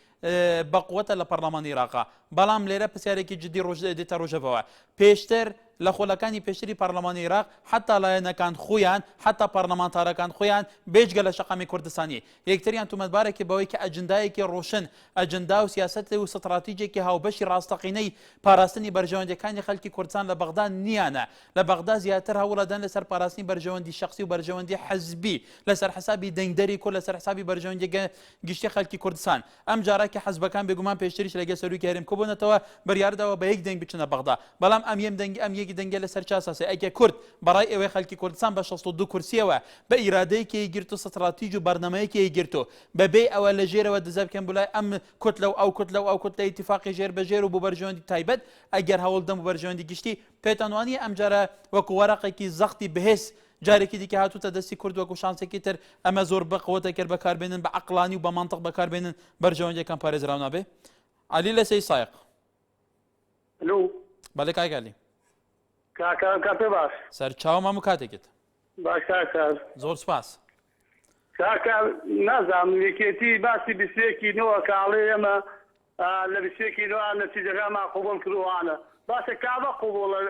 [SPEAKER 1] بەقوەتە لە پەرلەمانی عێراقا بەڵام لێرە پرسیارێکی جدی دێتە ڕۆژەوە پێشتر لە خۆلەکانی پێشتری پەرلەمانی عێراق حتا لایەنەکان خۆیان حتا پەرلەمانتارەکان خۆیان بێجگە لە شەقامی کوردستانی یەکتریان تومەتبارێکی بەوەی کە ئەجندایەکی ڕۆشن ئەجندا و سیاسەت و ستراتیجێکی هاوبەشی ڕاستەقینەی پاراستنی بەرژەوەندەکانی خەڵکی کوردستان لە بەغدا نیانە لە بەغدا زیاتر هەوڵەدەن لەسەر پاراستنی بەرژەوەندی شخصی و بەرژەوەندی حەزبی لەسەر حسابی دەنگدەری کورد لەسەر حسابی بەرژەوەندی گشتی خەڵکی کوردستان ئەم جارێکی حەزبەکان بێگومان پێشتریش لەگە سەرۆکی هەرێم کۆبوونەتەوە بڕیاردەوە بە یەک دەنگ بچنە بەغدا بەڵام ئەم یەکی دەنگە لەسەر چاساسێ ئەگە کورد بەڕای ئێوەی خەڵکی کوردستان بە 62 کورسیەوە بە ئیرادەیەکی گرت و ستراتیج و بەرنامەیەکی گرتو بەبێ ئەوە لە ژێرەوە دزە بکەن بڵای ئەم کوتلە و ئەو کوتلە و ئەو کوتلە ئیتیفاقی ژێر بەژێر و بۆ بەرژەوەندی تایبەت ئەگەر هەوڵدەم و بەرژەوەندی گشتی پێتانوانی ئەم جارە وەکو وەرەقێکی زەختی بەهێز جارێکی دیکە هاتووتە دەستی کورد وەکو شانسێکی تر ئەمە زۆر بەقوەتە کرد بەکاربێنن بە عەقڵانی و بە مانتق بەکاربێنن بەرژەوەندیەکان پارێزراو نابێ. علی لە سەی سایق بەڵێ کاگالی
[SPEAKER 10] کاکە پێ باش
[SPEAKER 1] سەرچاوم هەموو کاتێکت
[SPEAKER 10] باش کاکە
[SPEAKER 1] زۆر سپاس
[SPEAKER 10] کاکە نازانم یەکێتی باسی بیسێکی نەوە کاڵێ ئێمە لە بیسێکی نوە نەتیجەکانمان قوبوڵ کردوانە باشە کابە قوبوڵە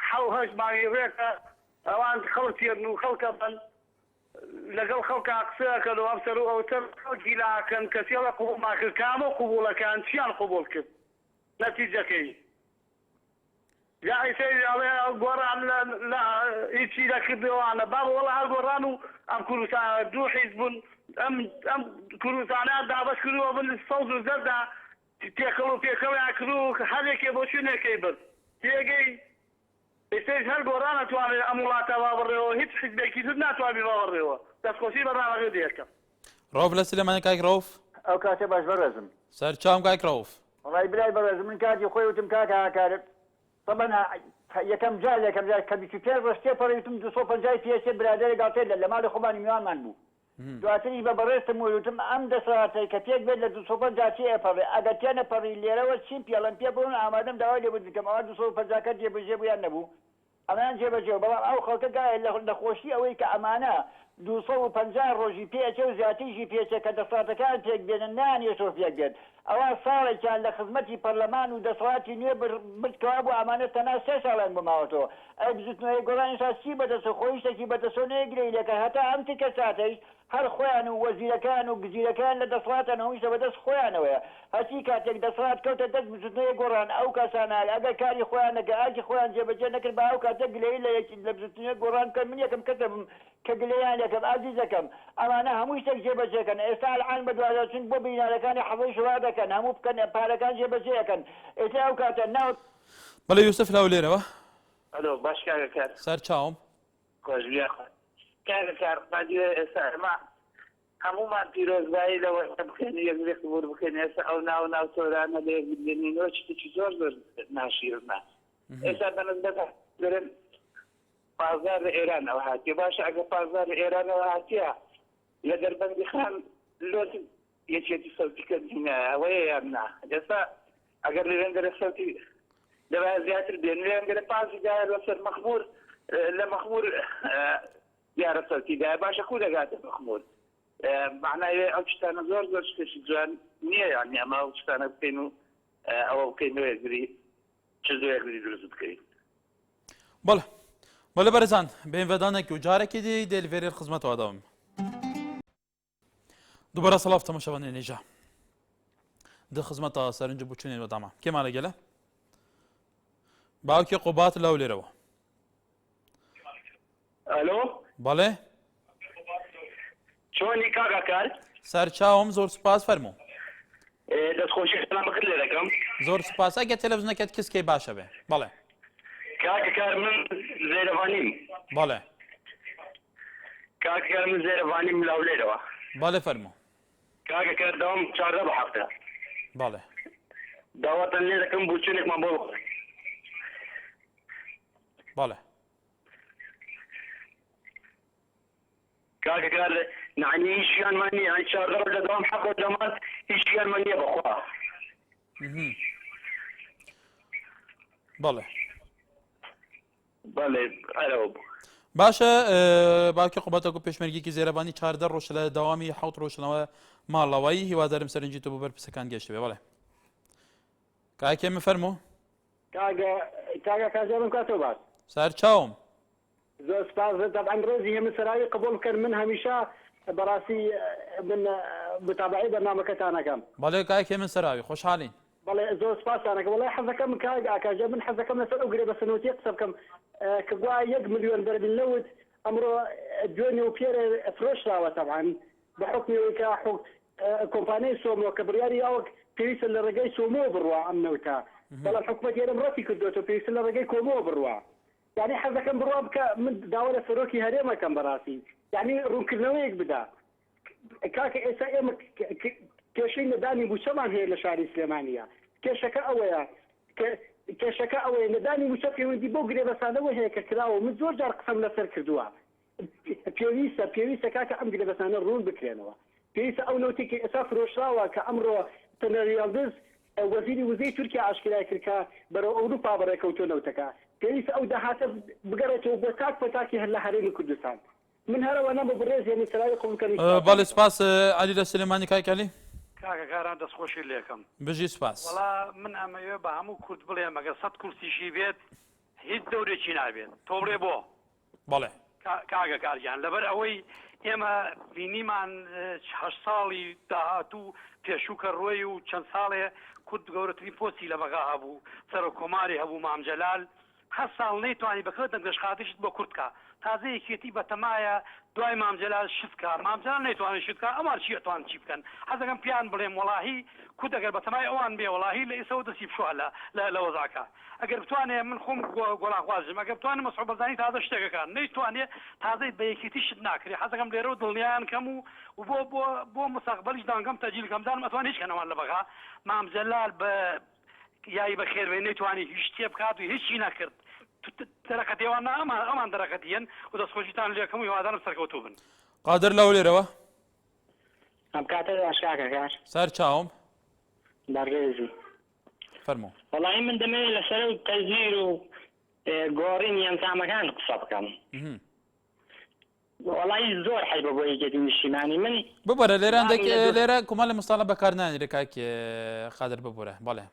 [SPEAKER 10] حەو هەشت مانگێڕێکە ئەوان خەڵکێن و خەڵکە بن لەگەڵ خەڵکا قسەکەن و ئەمسەر و ئەوتر خەڵکی لاکەن کەسیڵە قوبوڵمان کرد کامە قوبوڵەکان چیان قوبوڵ کرد نەتیجەکەی یاعی گۆڕان لە هیچی لەکردەوەوانە با وەڵا هەڵگۆڕان و ئەم کوردستانە دوو حیز بوون ئەم کوردستانە دابەش کردووە بن سەوز و زەردا تێکەڵ و پێکەڵیان کرد و هەرێکێ بۆ شوێنێکەی برد تێگەی ئێستاش هەر گۆڕان ناتوانێت ئەم وڵاتە باوەڕێەوە هیچ حیزبێکی تر ناتوانێت باوەڕێەوە دەستخۆشی بەڕاوەڕێ دێکەم
[SPEAKER 1] ڕۆف لە سلێمانی کاک ڕۆف
[SPEAKER 13] ئەو کاتێ باش بەڕێزم
[SPEAKER 1] سەرچاوم کاک ڕۆف
[SPEAKER 13] وڵای برای بەڕێزم من کاتی خۆی وتم کاکە هاکارت طبعا یەکەم جار کە 25 ڕۆژ تێپەڕیوتم 250 پێچێ برادەرێک گاڵتێ لە ماڵی خۆبانی میوانمان بوو دواتری بە بەڕێستم وتم ئەم دەسەڵاتەی کە تێک بێت لە 250 ئەپەڕێ ئەگەر تێ نەپەڕی لێرەوە چیم پێڵەن پێ بڕون ئامادەم داوای لێ بکەم ئەوە 250 جێبەجێ بوویان نەبوو ئەمان جێبەجێ بەڵام ئەو خەڵکە گایە لە خۆشی ئەوەی کە ئەمانە 250 ڕۆژی پێچە و زیاتیژی پێچە کە دەسەڵاتەکان تێک بێنن نانیێتەوە پێک بێت ئەوە ساڵێکیان لە خزمەتی پەرلەمان و دەسەڵاتی نوێ بردکەوا بوو ئەمانە تەنها 3 ساڵان بماوەتەوە ئەو بزوتنەوەی گۆڕانی ساسی بەدەستە خۆی شتێکی بەدەستەوە نەیەگرێ لەکە هەتا ئەم تکە ساتەیش هەر خۆیان و وەزیرەکان و گزیرەکان لە دەسەڵاتان هەموویشتە بەدەست خۆیانەوەیە هەچی کاتێک دەسەڵات کەوتە دەست بزوتنەوەی گۆڕان ئەو کەسانە ئەگەر کاری خۆیان نەکە ئاکی خۆیان جێبەجێ نەکرد بە ئەو کاتە گلەیی لە یەکی لە بزوتنەوەی گۆڕان کە من یەکەم کەسم کە گلەیان یەکەم ئازیزەکەم ئەمانە هەموو شتێک جێبەجێکەن ئێستا العان بە دوازدەچین بۆ بینارەکانی حەزەی شووا دەکەن هەموو بکەن پارەکان جێبەجێەکەن ئێستا ئەو کاتە ناو
[SPEAKER 1] بەڵێ یوسف لاو لێرەوە
[SPEAKER 14] ئەلۆ باش کاکە
[SPEAKER 1] سەرچاوم
[SPEAKER 14] خۆشبیە کاکە کار قادیە ئێستا ئەمە هەمومان پیرۆزبایی لەوە بکەین یەکێک بور بکەین ئێستا ئەو ناو تۆرانە لە یەک بدێنینەوە چتێکی زۆر زۆر ناشیرنا ئێستا بەنسبەت دەرن پازار لە ئێرانەوە هاتیە باشە ئەگە پازار لە ئێرانەوە هاتیە لە دەربەندی خان لۆت یەکێتی سەوتیکە دینە ئەوەیە یان نا ئێستا ئەگەر لێرەندەرە سەوتی دەبا زیاتر بێن لێرەندەرە پازی دایە لەسەر مەخمور لە مەخمور دیارە سەوتیدایە باشە خو دەگاتە مەخمور معناوێ ئەو شتانە زۆر زۆر شتێکی جوان نییە یانی ئەمە ئەو شتانە بکەین و ئەوە بکەینەوە یەکگری چ زۆر یەکگری دروست بکەین
[SPEAKER 1] بەڵێ بەڵێ بەرزان بێنڤێدانێکی و جارێکی دی دێلڤێرێ خزمەتەوە دەوم دووبارە سەڵاف تەماشاوانێ نێژە دە خزمەتە سەرنج بچوونێنەوە داما کێمان لەگەلە باوکی قوبات لاو لێرەوە
[SPEAKER 5] ئەلۆ
[SPEAKER 1] بەڵێ
[SPEAKER 5] چۆنی کاکەکار
[SPEAKER 1] سەرچاوم زۆر سوپاس فەرموو
[SPEAKER 5] دەستخۆشی سلام بەخێر لێ دەکەم
[SPEAKER 1] زۆر سوپاس ئەگە تەلەڤیزیۆنەکەت کەسکەی باشە بێ بەڵێ
[SPEAKER 5] کاکەکار من زێرەوانیم
[SPEAKER 1] بەڵێ
[SPEAKER 5] کاکەکار من زێرەوانیم لاو لێرەوە
[SPEAKER 1] بەڵێ فەرموو
[SPEAKER 5] کاکەکار داوام 14 بە هەفتە
[SPEAKER 1] بەڵێ
[SPEAKER 5] داواتان لێ دەکەم بۆ چونێکمان بۆ
[SPEAKER 1] بەڵێ
[SPEAKER 5] کاکەکار نعنی هیچیانمان نییە ئەی 14 ڕۆژ لە داوام حەق جەمال هیچیانمان نییە بەخوا
[SPEAKER 1] بەڵێ
[SPEAKER 5] بەڵێ ئەرەوە
[SPEAKER 1] باشە باوکی قوبەتەکە و پێشمەرگێکی زێرەبانی 14 ڕۆژ لە داوامی 7 ڕۆژنەوە ماڵەوەی هیوادارم سەرنجی تۆ بۆ بەرپرسەکان گەشتە بێ بەڵێ کاکێ من فەرموو
[SPEAKER 13] کاگە کاژێڵم کاتۆ باش
[SPEAKER 1] سەرچاوم
[SPEAKER 13] زۆر سپاس طبعا ڕۆژی هەموو سەراوی قبول کرد من هەمیشە بەڕاستی من بتابعی بەرنامەکەتانەکەم
[SPEAKER 1] بەڵێ کاکێ من سەراوی خۆشحاڵین
[SPEAKER 13] بەڵێ زۆر سپاسانەکە وڵای حەزەکەم کاکەجە من حەزەکەم لەسەر ئەو گرێ بە سنووتی قسە بکەم کە گویا 1 ملیۆن بەرمیل نەوت ئەمڕۆ دوێنێ و پێرە فرۆشراوە طبعا بە حکمەوەی کە کۆمپانیای سۆمۆ کە بڕیاری ئەوە پێویستە لە ڕێگەی سۆمۆ بڕوە ئەم نەوتە بەڵام حکومەت ئێرەم ڕەتی کردوێتەوە پێویستە لە ڕێگەی کۆمۆ بڕوە یعنی حەزەکەم بڕوا بکە من داوا لە سەرۆکی هەرێمەکەم بەڕاستی یعنی ڕوونکردنەوەیەک بدا کاکە ئێستا ئێمە کێشەی نەدانی بووچەمان هەیە لە شاری سلێمانیە کێشەکە ئەوەیە نەدانی بووچە پەیوەندی بۆ گرێبەسانەوە هەیە کە کراوە من زۆر جار قسەم لەسەر کردووە پێویستە کاکە ئەم گرێبەسانە ڕوون بکرێنەوە پێویستە ئەو نەوتێکی ئێستا فرۆشراوە کە ئەمڕۆ تەنەریاڵدز وەزیری وزەی تورکیا ئاشکرای کرد کە بەرەو ئەوروپا بەڕێکەوتۆ نەوتەکە پێویستە ئەو داهاتە بگەڕێتەوە بۆ تاک پەتاکی هەر لە هەرێمی کوردستان من هەرەوە نەبە بڕێز یعنی سەراوی قومکەمی
[SPEAKER 1] بەڵێ سپاس عەلی لە سلێمانی کاکەلی
[SPEAKER 15] کاکەکاران دەستخۆشی لێکم
[SPEAKER 1] بژی سپاس
[SPEAKER 15] وەڵا من ئەمەوێ بە هەموو کورد بڵێم ئەگەر 100 کورسیشی بێت هیچ دەورێکی نابێت تۆ بڵێ بۆ
[SPEAKER 1] بەڵێ
[SPEAKER 15] کاگەکاریان لەبەر ئەوەی ئێمە بینیمان 8 ساڵی داهاتوو پێشووکە ڕۆی و چەند ساڵێ کورد گەورەترین پۆستی لە بەغا هەبوو سەر کۆماری هەبوو مامجەلال هەر ساڵ نەیتوانی بەکە دەنگەشقاتیشت بۆ کورتکە تازە یەکێتی بەتەمایە دوای مامجلال شتکە مامجلال نەیتوانێت شتکە ئەمان چی ئەتوان چی بکەن حەزەکەم پیان بڵێم وەڵاهی کو دەگەر بەتەمای ئەوان بێ وەڵاهی لە ئێسەوە دەستی بشوە لە وەزاکە ئەگەر بتوانێت من خۆم گۆڵاخوازم ئەگەر بتوانێت مەسعود بەرزانی تازە شتێکەکان نەیتوانێت تازەی بە یەکێتی شت ناکرێت حەزەکەم لێرە دڵنیایان کەم و بۆ مستەقبەلیش دانگەم تەجیل کەم دانم ئەتوان هیچ کەنەوان لە بەغا مامجلال بە یای بەخێربێ نەیتوانی هیچ شتێ بکات و هیچی نەکرد دەرەکەتێوان ئەمان دەرەکەتیان و دەستخۆشیتان لێکەم و هیوادارم سەرکەوتوو بن
[SPEAKER 1] قادر لەو لێرەوە
[SPEAKER 16] ئەم کاتە ئاشکاکەکار
[SPEAKER 1] سەر چاوم
[SPEAKER 16] بەڕێزی
[SPEAKER 1] فەرموو
[SPEAKER 16] وەڵی من دەمەوێت لەسەر و تەزیر و گۆڕینی ئەنجامەکان قسە بکەم وەڵی زۆر حیبە بۆ یەکێتی نیشتیمانی من
[SPEAKER 1] ببوورە لێرەندێک لێرە کومەڵی مستاڵە بەکارنانی کاکێ قادر ببوورە بەڵێ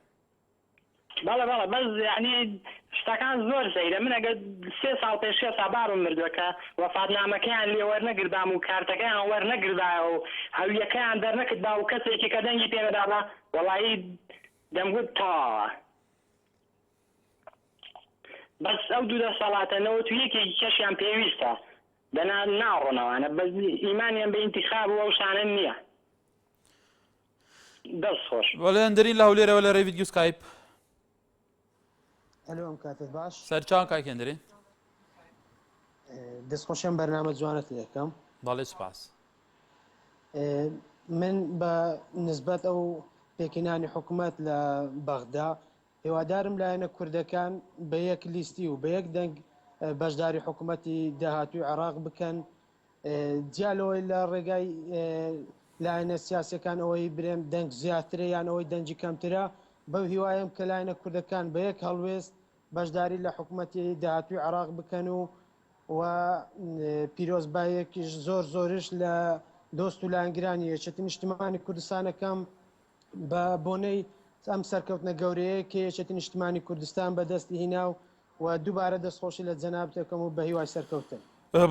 [SPEAKER 16] بەڵێ بەڵێ بەس یعنی شتەکان زۆر سەیرە من ئەگەر 3 ساڵ پێش 6 سابارم مردووەکە وەفاتنامەکەیان لێ وەرنەگردام و کارتەکەیان وەرنەگردایە و هەویەکەیان دەرنەکردا و کەسێکی کە دەنگی پێنەداڵە وەڵی دەمگوت تاوە بەس ئەو دوو دەسەڵاتەنەوە تو یەکێکی کەشیان پێویستە دەنا ناڕۆنەوانە بەس ئیمانیان بە ئینتیخاب و ئەو شانە نییە دەست خۆش
[SPEAKER 1] وەڵێ ئەندەرین لە هەولێرەوە لە ڕێ ڤیدیۆ سکایپ
[SPEAKER 17] هەلو ئەم کاتت باش
[SPEAKER 1] سەرچاوان کاکێندرین
[SPEAKER 17] دەستخۆشیان بەرنامە جوانت لەکەم
[SPEAKER 1] بەڵێ سوپاس
[SPEAKER 17] من بە نسبەت ئەو پێکەنانی حکوومەت لە بەغدا هێوادارم لایەنە کوردەکان بە یەک لیستی و بە یەک دەنگ بەشداری حکوومەتی داهاتووی عێراق بکەن جیالەوەی لە ڕێگای لایەنە سیاسەکان ئەوەی برێم دەنگ زیاترە یان ئەوەی دەنجی کەمترە بەو هیوایم کە لایەنە کوردەکان بە یەک هەڵوێست بەشداری لە حکوومەتی داهاتووی عێراق بکەن و پیرۆزبایەکیش زۆرش لە دۆست و لایەنگرانی یەکێتی نیشتیمانی کوردستانەکەم بە بۆنەی ئەم سەرکەوتنە گەورەیە کە یەکێتی نیشتیمانی کوردستان بەدەستی هیناو و دووبارە دەستخۆشی لە جەنابەتەکەم و بە هیوای سەرکەوتن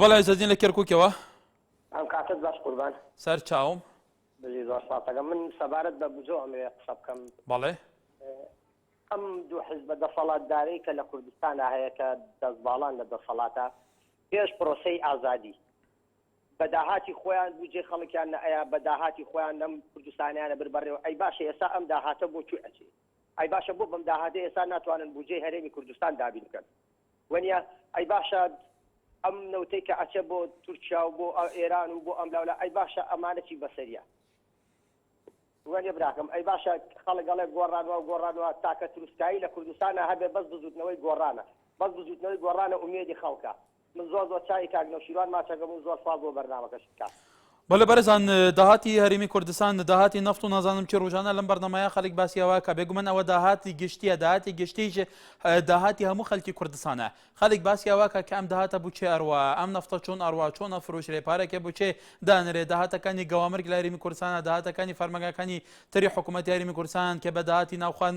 [SPEAKER 1] بەڵای زەدین لە کێرکووکەوە
[SPEAKER 18] ئەم کاتت باش قوربان
[SPEAKER 1] سەر چاوم
[SPEAKER 18] بژی زۆر ساتەکە من سەبارەت بە بجۆ ئەمێ قسە بکەم
[SPEAKER 1] بەڵێ
[SPEAKER 18] ئەم دوو حزبە دەسەڵاتدارەی کە لە کوردستانە هەیە کە دەستباڵان لە دەسەڵاتە پێش پرۆسەی ئازادی بەداهاتی خۆیان بجێ خەڵکیان ئەیە بەداهاتی خۆیان لەم کوردستانیانە بربەڕێەوە ئەی باشە ئێستا ئەم داهاتە بۆ کوێ ئەچێ ئەی باشە بۆ بەم داهاتە ئێستا ناتوانن بجێ هەرێمی کوردستان دابین بکەن وەنیە ئەی باشە ئەم نەوتەی کە ئەچە بۆ تورکیا و بۆ ئێران و بۆ ئەم لاولا ئەی باشە ئەمانەی بەسەریە وەنیە براکەم ئەی باشە خەڵگەڵێ گۆڕانەوە تاکە تروسکایی لە کوردستانە هەبێ بەس بزوتنەوەی گۆڕانە بەس بزوتنەوەی گۆڕانە ئومێدی خەڵکە من زۆر چای کاگنەوشیروان ماچەکەم و زۆر ساڵ بۆ بەرنامەکەش بکات
[SPEAKER 1] بەڵێ بەرزان داهاتی هەرێمی کوردستان داهاتی نەفت و نازانم چی ڕۆژانە لەم بەرنامەیە خەڵک باسیەوە کە بێگومەن ئەوە داهاتی گشتیە داهاتی گشتیش داهاتی هەموو خەڵکی کوردستانە خەڵک باسیەوە کە ئەم داهاتە بچێ ئەروە ئەم نەفتە چۆن ئەروە چۆن ئەفرۆشرێ پارێکێ بچێ دانرێ داهاتەکانی گەوامرگ لە هەرێمی کوردستانە داهاتەکانی فەرمەنگەکانی تری حکوومەتی هەرێمی کوردستان کە بە داهاتی ناوخوان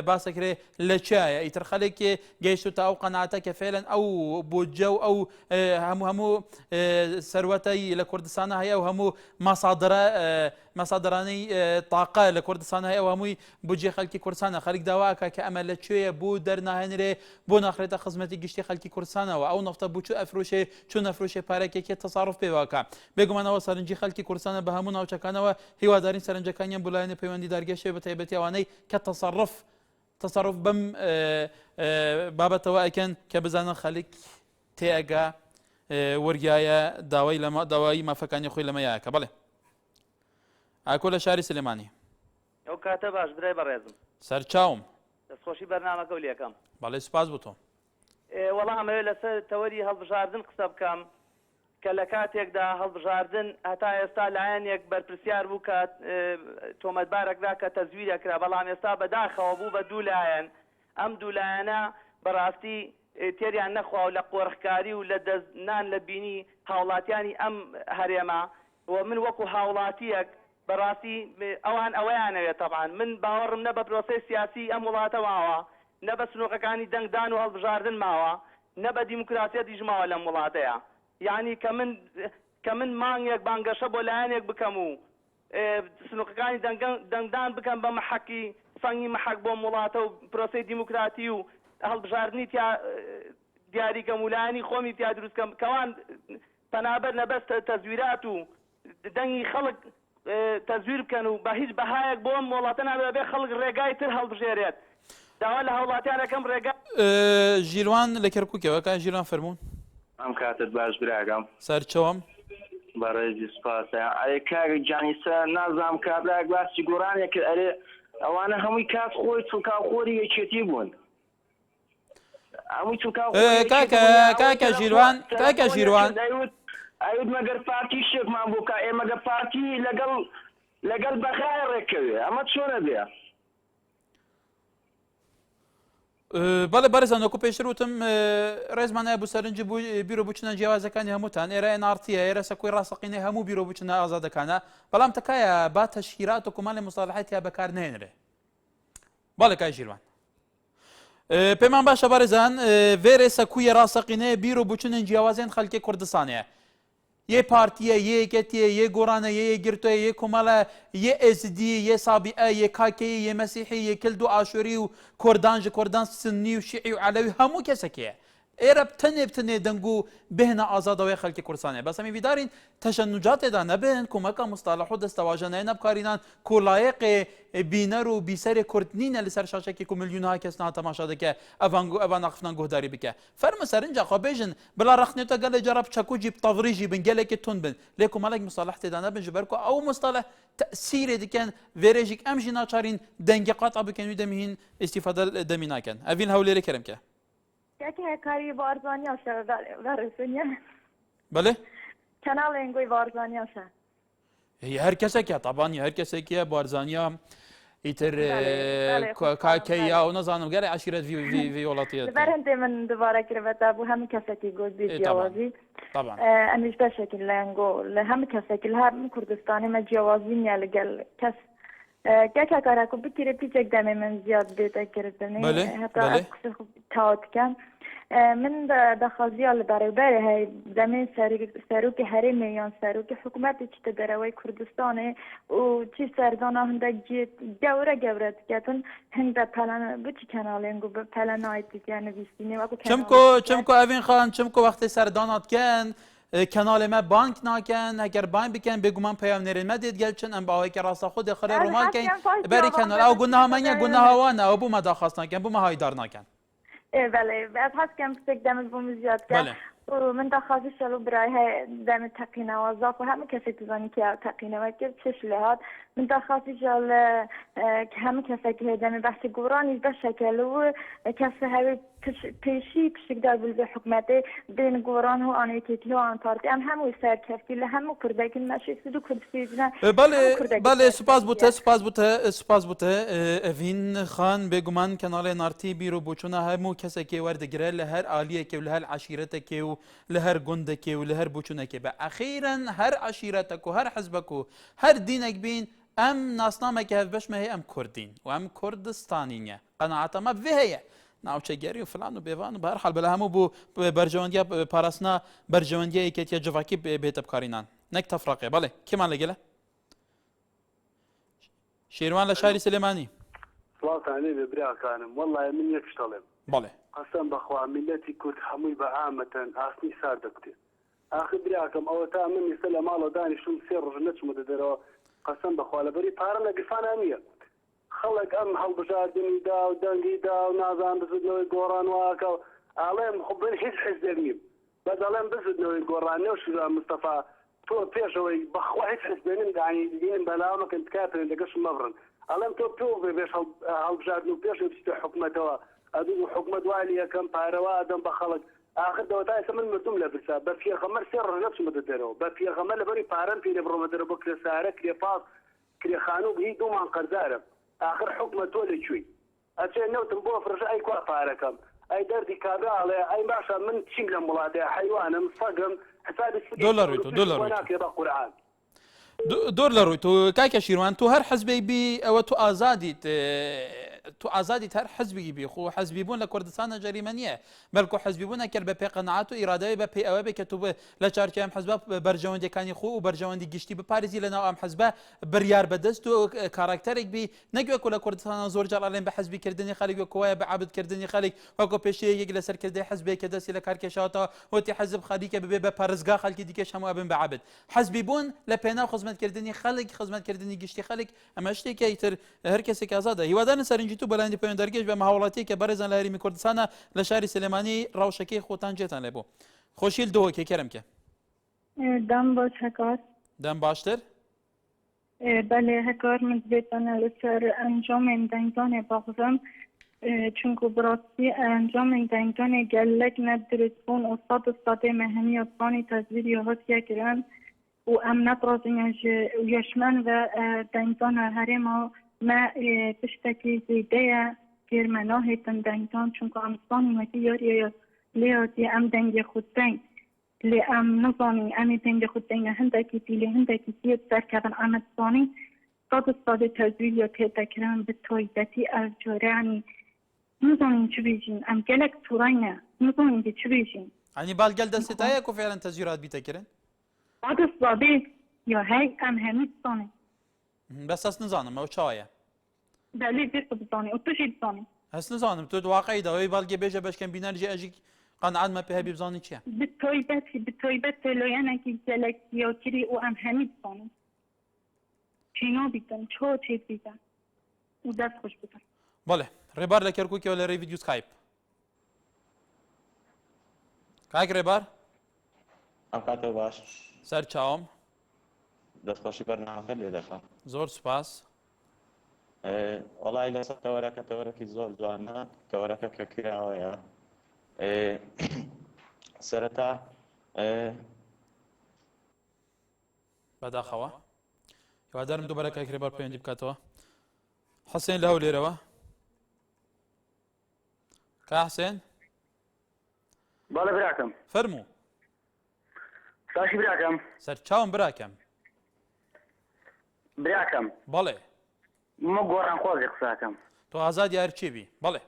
[SPEAKER 1] باسەکرێ لە چایە ئیتر خەڵێکی گەیشتوتە ئەو قەناعەتە کە فێلەن ئەو بودجە و ئەو هەموو سەروەتەی لە کوردستانە هەیە و هەموو مەسادرانەی تاقا لە کوردستان هەیە و هەمووی بودجێ خەڵکی کوردستانە خەڵک داواکە کە ئەمە لەکوێیە بۆ دەرناهێنرێ بۆ ناخرێتە خزمەتی گشتی خەڵکی کوردستانەوە ئەو نەفتە بچوو ئەفرۆشێ چون ئەفرۆشێ پارێکێکی تەساڕف پێواکە بێگومانەوە سەرنجی خەڵکی کوردستانە بە هەموو ناوچەکانەوە هیوادارین سەرنجەکانیان بۆ لایەنە پەیوەندی دارگەشێ بە تایبەتی ئەوانەی کە تەسەڕف بەم بابەتەوە ئەکەن کە بزانن خەڵک تێئەگا وەرگایە داوای مافەکانی خۆی لەمەیەکە بڵێ ئاکۆ لە شاری سلێمانی
[SPEAKER 19] ئەو کاتە باش برای بەڕێزم
[SPEAKER 1] سەرچاوم
[SPEAKER 19] دەستخۆشی بەرنامەکە و لێکەم
[SPEAKER 1] بەڵێ سوپاس بۆ تۆ
[SPEAKER 19] وەڵام ئەمەوێت لەسەر تەوەری هەڵبژاردن قسە بکەم کە لە کاتێکدا هەڵبژاردن هەتا ئێستا لایەنێک بەرپرسیار بوو کە تۆمەتبارێکدا کە تەزویرەکرا بەڵام ئێستا بەداخەوە بوو بە دوو لایەن ئەم دوو لایەنە بەڕاستی تێریان نەخوا و لە قۆرخکاری و لە دەستنان لە بینی هاوڵاتیانی ئەم هەرێمە و من وەکو هاوڵاتیەک بەڕاستی ئەوان ئەوەیانەوێت تەبعاً من باوەڕم نە بە پرۆسەی سیاسی ئەم وڵاتە ماوە نە بە سنووقەکانی دەنگدان و هەڵبژاردن ماوە نە بە دیموکراسیەتیش ماوە لەم وڵاتەیە یعنی کە من مانگێک بانگەشە بۆ لایەنێک بکەم و سنووقەکانی دەنگدان بکەم بە محەکی فەنگی محەک بۆ وڵاتە و پرۆسەی دیموکراتی و هەڵبژاردننی دیاریکەم وولانی خۆمی تیا دروستکەم کەوان پەنابەر لەبەست تەزویرات و دەنگی خەڵک تەزویر بکەن و بە هیچ بەهایەک بۆم وڵاتە نابێت بێ خەڵک ڕێگای تر هەڵبژێرێت داوا لە هەوڵاتیانەکەم ڕێگا
[SPEAKER 1] ژیروان لە کەرکووکەوە کە ژیروان فەرموون
[SPEAKER 20] ئەم کاتت باش براگەم
[SPEAKER 1] سەرچەوەم
[SPEAKER 20] بەڕێزی سپاسە ئەرێ کاگە جانیسە نازام کابراک باسی گۆڕانێکە ئەرێ ئەوانە هەمووی کات خۆی چونکاخۆری یەکێتی بوون هەمووی
[SPEAKER 1] کاکە ژیروان
[SPEAKER 20] ئەوت مەگەر پارتی شێکمان بووکە ئێمەگە پارتی لەگەڵ بەخای ڕێکەوێ ئەمە چۆنە بێ
[SPEAKER 1] بەڵێ بەرزان وەکو پێشتر وتم ڕێزمانایە بوو سەرنجی بوو بیرۆ بچنە جیاوازەکانی هەمووتان ئێرە NRTە ئێرە سەکۆی ڕاستەقینەی هەموو بیرۆ بچنە ئازادەکانە بەڵام تکایە با تەشکیلات و کۆمەڵی مستەلاحات یا بەکار نهێنرێ بەڵێ کای ژیروان پێمان باشە بەرزان vêrê sekûyê rastaqîneyê bîro bûçinên ciyawazên xelkê Kurdistanê yê partiye yê yeketiye yê gorane yê yêgirtoye yê komala yê êzidî yê sabîe yê kakeyî yê mesîhî yê kild û aşûrî û kordan ji kordan sinnî û şîî û elewî hemû kesekê ye êre tenê deng û bêhna azada wê xelkê Kurdistanê bes em ê vîdarîn teşennucatê da nebin komeka mustalah û destevajaneyê nebkarînan ku layıqê bîner û bîserê Kurd nîne li ser şaşekê ku milyûnha kes niha temaşa dike evan axifinan guhdarî bike ferme serinca xwe bêjin bila rexnêta gelê cara çekû jî tavrî jî bin gelekê tund bin lê ku melek mustalah têda nebin ji ber ku ew mustalah tesîrê dikin vêrê jî em jî naçarîn dengê qata bikin wî demîhîn îstîfade demî nakin evîn hewlêrê keremke
[SPEAKER 21] کاری بارزانیا شد ورسونیا
[SPEAKER 1] بله
[SPEAKER 21] کانال انگوی بارزانیا شد
[SPEAKER 1] هر کسی که طبعا هر کسی که بارزانیا ایتر کاکیا و نزانم گره عشیرت وی ولاتیت
[SPEAKER 21] برند من دوباره کربتا بو هم کسی که گوز بی جوازی
[SPEAKER 1] طبعا
[SPEAKER 21] امیش به شکل لنگو هم کسی که هم کردستانی ما جوازی نیال گل کس که کارا کو بکیره پیچک دم من زیاد بیت کردنی حتی تاوت کن من دخازی آل برابر های زمین سروک حریم یا سروک حکومتی چی تدروی کردستانه و چی سردانا هنده گوره کتن هنده پلن بچی کنالنگو به پلن آیتی که نویسینی و
[SPEAKER 1] چمکو اوین خان چمکو وقتی سردانات کن kanalê me bank nakin heger bank bikin bêguman peyamnerên me dê gelçin em bawekî rasta xwe dê xire romalkeyn berî kenal ew gunaha me ye gunaha wan e ew bû me daxwast nakin bû me haydar nakin
[SPEAKER 21] بله از هست کم سگ دم بوم زیاد کرد و من دخوازی شلو برای دم تقینه و زاف و همه کسی تزانی که تقینه و کرد چش لحاد من دخوازی شل که همه کسی که دم بحث گورانی به شکل و کسی هایی پیشی پشکدار بلده حکمتی بین گوران و آنیتیتی و آن پارتی همه سر کفتی همه کرده که نشید دو کردسی دیدن
[SPEAKER 1] بله سپاس بوده اوین خان بگمان کنال نارتی بیرو بوچونه همو کسی که وردگره لهر آلیه که و لهر عشیرته که و لهر گنده که و لهر بوچونه که به اخیرا هر عشیرتک و هر حزبک و هر دینک بین ام ناسنامه که هفبش مهی ام کردین و ام کردستانینه قناعت ما بهیه ناوچەگەری و فلان و بێوان و بە هەر حاڵ بەلا هەموو بوو بەرژەوەندیە پاراستنا بەرژەوەندیە یەکێتیە جڤاکی بێتە بکارینان نەک تەفرەقێ بەڵێ کێمان لەگەلە شێروان لە شاری سلێمانی
[SPEAKER 22] سڵاتانێ بێ براکانم وەڵڵایە من یەکش دەڵێم
[SPEAKER 1] بەڵێ
[SPEAKER 22] قەسەم بەخوا میلەتی کورد هەمووی بە ئامەتەن ئاسنی سار دەکوتێت ئاخر براکەم ئەوە تا من ئێستا لە ماڵە دانیشتم 3 ڕۆژ نەچمەدە دەرەوە قەسەم بەخوا لەبەری پارە لە گرفانە نییە خەڵک ئەم هەڵبژاردننی دا و دەنگی دا و نازان بزودنەوەی گۆڕان واکە و ئاڵێم خبن هیچ حزبێک نیم بە دەڵێم بزودنەوەی گۆڕان نێو شودا مستەفا تۆ پێشەوەی بەخوا هیچ حزبێنم دانی دیگەین بەلاومەکەن تکاتن لەگەشم مەبڕن ئەڵێم تۆ پێ بێ بێش هەڵبژاردن و پێش بچیتە حکومەتەوە ئەدوو حکومەت وای یەکەم پارەوە ئەدەم بە خەڵک آخر دەوە تا ئێستا من مردوم لە برسا بە پێخەمەر 3 ڕۆژ نەچمەدە دەرەوە بە پێخەمەر لەبەری پارەم پێ لێ بڕۆمە دەرەوە بۆ کرێسارە کرێپاس کرێخانوو هی دوومان قەرزارە آخر حکومە تۆ لەکوێی ئەچێ نەوتم بۆ فرژە ئەی کوا پارەکەم ئەی دەردی کابراڵێ ئەی باشە من چیم لە وڵاتەیە حیوانم سەگم
[SPEAKER 1] ناکێ بە قورعان دۆر لە ڕووی تۆ کاکە شیروان تۆ هەر حەزبەی بی ئەوە تۆ ئازادیت تو ئازادی هەر حزبی بی خۆ حزبی بوون لە کوردستانە جەریمە نییە بەڵکو حزبی بوون ئەکرد بە پێقەنەعات و ئیرادەوەی بە پێی ئەوە بێ کە تو لە چارکی ئەم حزبە بەرژەوەندەکانی خۆ و بەرژەوەندی گشتی بپارێزی لەناو ئەم حزبە بڕیار بەدەست و کاراکتەرێک بی نەگوێکو لە کوردستانە زۆر جار ئەڵێن بە حزبیکردنی خەڵک وەکوایە بە عابدکردنی خەڵک وەکو پێشەیەک لە سەرکردەی حزبێک کە دەستی لە کار کێشاوەتەوە وتی حزب خەریکە ببێ بە پارێزگا خەڵکی دیکەش هەموو ئەبن بە عابد حزبی بوون لە پێناو خزمەتکردنی خەڵک خزمەتکردنی گشتی خەڵک ئەمە شتێکی ئیتر هەر کەسێک ئازادە هیوادارن سەرنجی تو بەلایەنی پەیوەندەرگەیشت بە مەهاوڵاتی کە بەڕێزان لە هەرێمی کوردستانە لە شاری سلێمانی ڕەوشەکەی خۆتان جێتان لێ بوو خۆشیل دۆکێ کەرمکە
[SPEAKER 21] دەم باش هەکار
[SPEAKER 1] دەم باشتر
[SPEAKER 21] بەڵێ هەکار من بێتانە لەسەر ئەنجامێن دەنگدانێ باغزم چونکو بڕاستی ئەنجامێن دەنگدانێ گەلەک نەدرست بوون و سادێ مەهەمیە پانی تەزویری هاتیە کران و ئەم نەپڕازینە یەشمەن و دەنگدانە هەرێما ما تشتكي زيدية كير مناهي تندنجان چونكو امستاني مكي ياري لياتي ام دنج خودتين لي ام نظامي امي دنج خودتين هندكي تيلي هندكي تيت سركبن امستاني قد تزويل يا تذكران بالتويدتي الجوراني نظامي چو بيجين ام جلك تورينا نظامي دي چو بيجين
[SPEAKER 1] يعني بالقل دستايا كو فعلا تزويرات بيتكرن
[SPEAKER 21] قد الصديق يا هاي ام همستاني
[SPEAKER 1] بس ئەس نزانم ئەو چاوایە
[SPEAKER 21] بەڵێ دێت بزانێ و توشی بزانێ
[SPEAKER 1] هەست نزانم تۆ واقعی داوای باڵگێ بێژە بەشکەم بینەرجی ئەژی قەنعاتمە پێ هەبی بزانی چییە
[SPEAKER 21] بتۆیبەت تێلۆیانێکی جەلەکیاکری و ئەم هەمی بزانم چینۆ بیتن چۆ چێت بیتن و دەست خۆش بکەن
[SPEAKER 1] بەڵێ ڕێبار لە کەرکووکەوە لە ڕێی ڤیدیۆ سکایپ کاک ڕێبار
[SPEAKER 2] ئەم کاتەوە باش
[SPEAKER 1] سەر چاوم
[SPEAKER 2] دەستخۆشی بەرنامەکە لێ دەکەم
[SPEAKER 1] زۆر سوپاس
[SPEAKER 2] وەڵای لەسەر تەوەرەکە تەوەرەکی زۆر جوانە تەوەرەکە کە کراوەیە سەرەتا
[SPEAKER 1] بەداخەوە هیوادارم دووبارە کاک ڕێبار پەیوەندی بکاتەوە حسێن لە هەولێرەوە کا حسێن
[SPEAKER 4] بەڵێ براکەم
[SPEAKER 1] فەرموو
[SPEAKER 4] ساشی براکەم
[SPEAKER 1] سەر چاوم براکەم
[SPEAKER 4] براکەم
[SPEAKER 1] بەڵێ
[SPEAKER 4] مە گۆڕان خۆزی قساکەم
[SPEAKER 1] تۆ ئازاد یار چێبی بەڵێ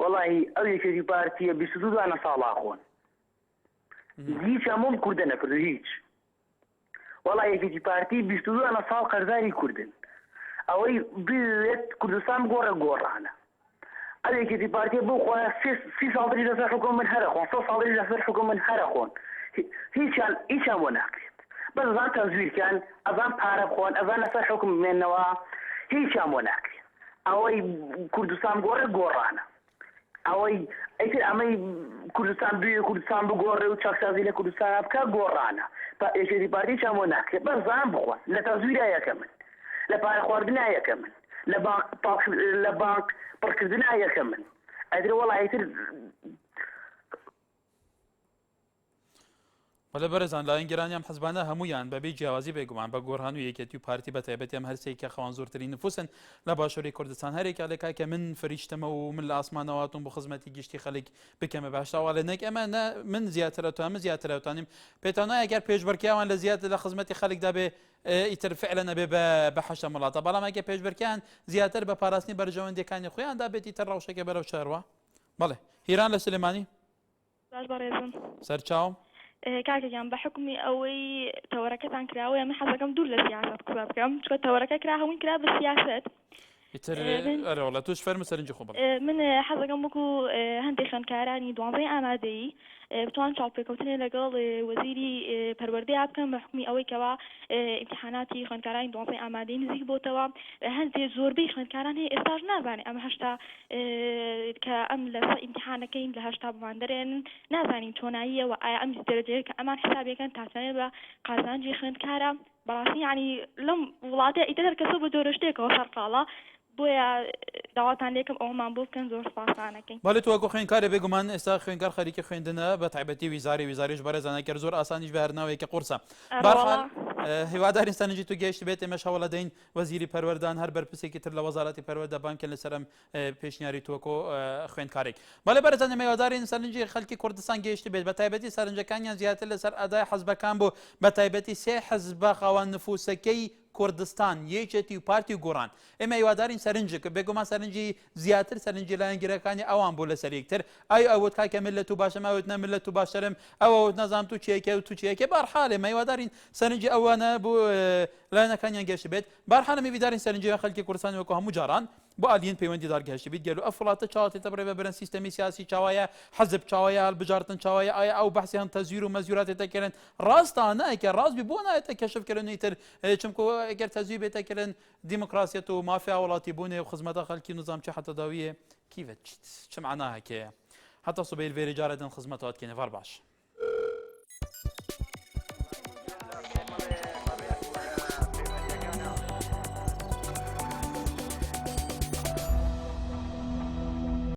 [SPEAKER 4] وەڵی ئەو یەکێتی پارتیە 22 دانە ساڵا خۆن هیچ هەموم کوردە نەکرد هیچ وەڵی یەکێتی پارتی 22 دانە ساڵ قەرزاری کوردن ئەوەی بێت کوردستان گۆڕە گۆڕانە ئەو یەکێتی پارتیە بۆ خۆیان 30 ساڵی لەسەر حکومت من هەرە خۆن 100 ساڵی لەسەر حکومت من هەرە خۆن هیچیان بۆ ناکرێت بەس ئەزان تەزویرکەن ئەزان پارە بخۆن ئەزان لەسەر حکم بمێنەوە هیچیان بۆ ناکرێت ئەوەی کوردستان گۆڕە گۆڕانە ئەوەی ئەیتر ئەمەی کوردستان دوێ کوردستان بگۆڕێ و چاکسازی لە کوردستان بکە گۆڕانە یەکێتی پارتییان بۆ ناکرێت بەس زان بخۆن لە تەزویرە یەکە من لە پارە خواردنا یەکە من لە بانک پڕکردنا یەکە من ئەدرێ وەڵا ئیتر
[SPEAKER 1] بەڵێ بەرەزان لایەن گەرانیان حەزبانە هەمویان بەبێ جیاوازی بێگومان بە گۆڕان و یەکێتی و پارتی بە تایبەتی ئەم هەرسەی کە خەوان زۆرترین نفوسن لە باشووری کوردستان هەرێکا لە کاکە من فریشتەمە و من لە ئاسمانەواتم بۆ خزمەتی گشتی خەڵک بکەمە باشتاوا لە نەک ئەمە من زیاترەوە من زیاترەوتانیم پێتانە ئەگەر پێشبڕکیاوان لە زیاتر لە خزمەتی خەڵکدا بێ ئیتر فعلا نەبێ بە حەشە وڵاتە بەڵام ئەگە پێشبڕکیان زیاتر بە پاراستنی بەرژەوەندەکانی خۆیاندا بێتی تر ڕەوشەکە بەرەو چارەوە بەڵێ هیران لە سلێمانی سەر چاوم
[SPEAKER 23] کاکەگیان بە حکمی ئەوەی تەوەرەکەتان کراوەیە من حەزەکەم دوور لە سیاست قسە بکەم چکە تەوەرەکە کرا هەمووی کرا بە سیاست
[SPEAKER 1] ئەرەوە لە توش فەرمە سەرنجی خۆ
[SPEAKER 23] من حەزەکەم وەکو هەندێک خوێندکارانی 12 ئامادەیی بتوان چاوپێکەوتنێ لەگەڵ وەزیری پەروەردەیە بکەم بە حکمی ئەوەی کەوا ئیمتیحاناتی خوێندکارانی 12 ئامادەی نزیک بۆتەوە هەندێک زۆربەی خوێندکاران هەیە ئێستاش نازانێ ئەمە هەشتا کە ئەم لەسەر ئیمتیحانەکەین لە هەشتا بمان دەرێن نازانین چۆناییەوە ئایا ئەم دەرەجەیە کە ئەمان حسابەکەن تاسانێت بە قازانجی خوێندکارە بەڕاستی ینی لەم وڵاتە ئیتر هەر کەسە بە جۆرە شتێکەوە سەرقاڵە بۆیە داواتان لێکم ئەومان بۆ بکەن زۆر سپاسانەکەین
[SPEAKER 1] بەڵێ تو وەکو خوێندکارە بێگومان ئێستا خوێندکار خەریکی خوێندنە بە تایبەتی ویزاری بەرەزانە کرد زۆر ئاسانیش بە هەرناوەیەکە قورسە هیوادارین سەرنجی تو گەیشت بێت ئێمەش هەوڵە دەین وەزیری پەروەردان هەر بەرپرسێکی تر لە وەزارەتی پەروەردە بانکە لەسەرم پێشنیاری تۆکۆ خوێندکارێک بەڵێ بەرەزان ئێمە هیوادارین سەرنجی خەڵکی کوردستان گەیشت بێت بە تایبەتی سەرنجەکانیان زیاتر لەسەر ئەدای حەزبەکان بۆ بە تایبەتی سێ حەزبە خاوەن نفوسەکەی کوردستان یەکێتی و پارتی و گۆڕان ئێمە هیوادارین سەرنجێک بێگومان سەرنجی زیاتر سەرنجی لایەنگیرەکانی ئەوان بۆ لەسەر یەکتر ئای ئەوت کاکە ملت و باشەم ئەوت نە ملت و باشەرم ئەوەوت نەزانم تو چیەکە و تو چیەکە بەرحال ئێمە هیوادارین سەرنجی ئەوانە بۆ لایەنەکانیان گەشت بێت بەرحال ئەمە هیوادارین سەرنجی خەڵکی کوردستان وەکو هەموو جاران بۆ ئالین پەیوەندی دارگەشت بیت گەلو ئەف وڵاتە چاوەتێتە بڕێ بە برن سیستەمی سیاسی چاوایە حەزب چاوایە هەڵبژارتن چاوایە ئایا ئەو بەحسیان تەزویر و مەزیوراتێتەکردن ڕاستانە ئەیکە ڕاست بۆ نایەتە کەشفکردنی تر چونکە ئەگەر تەزویر بێتەکردن دیموکراسیەت و مافیا وڵاتی بوونێ و خزمەتە خەڵکی نظام چه حەتەداویە کیڤەت چ معناها هەیە حتى صبي الفيري جاردن خدمته كاين فار باش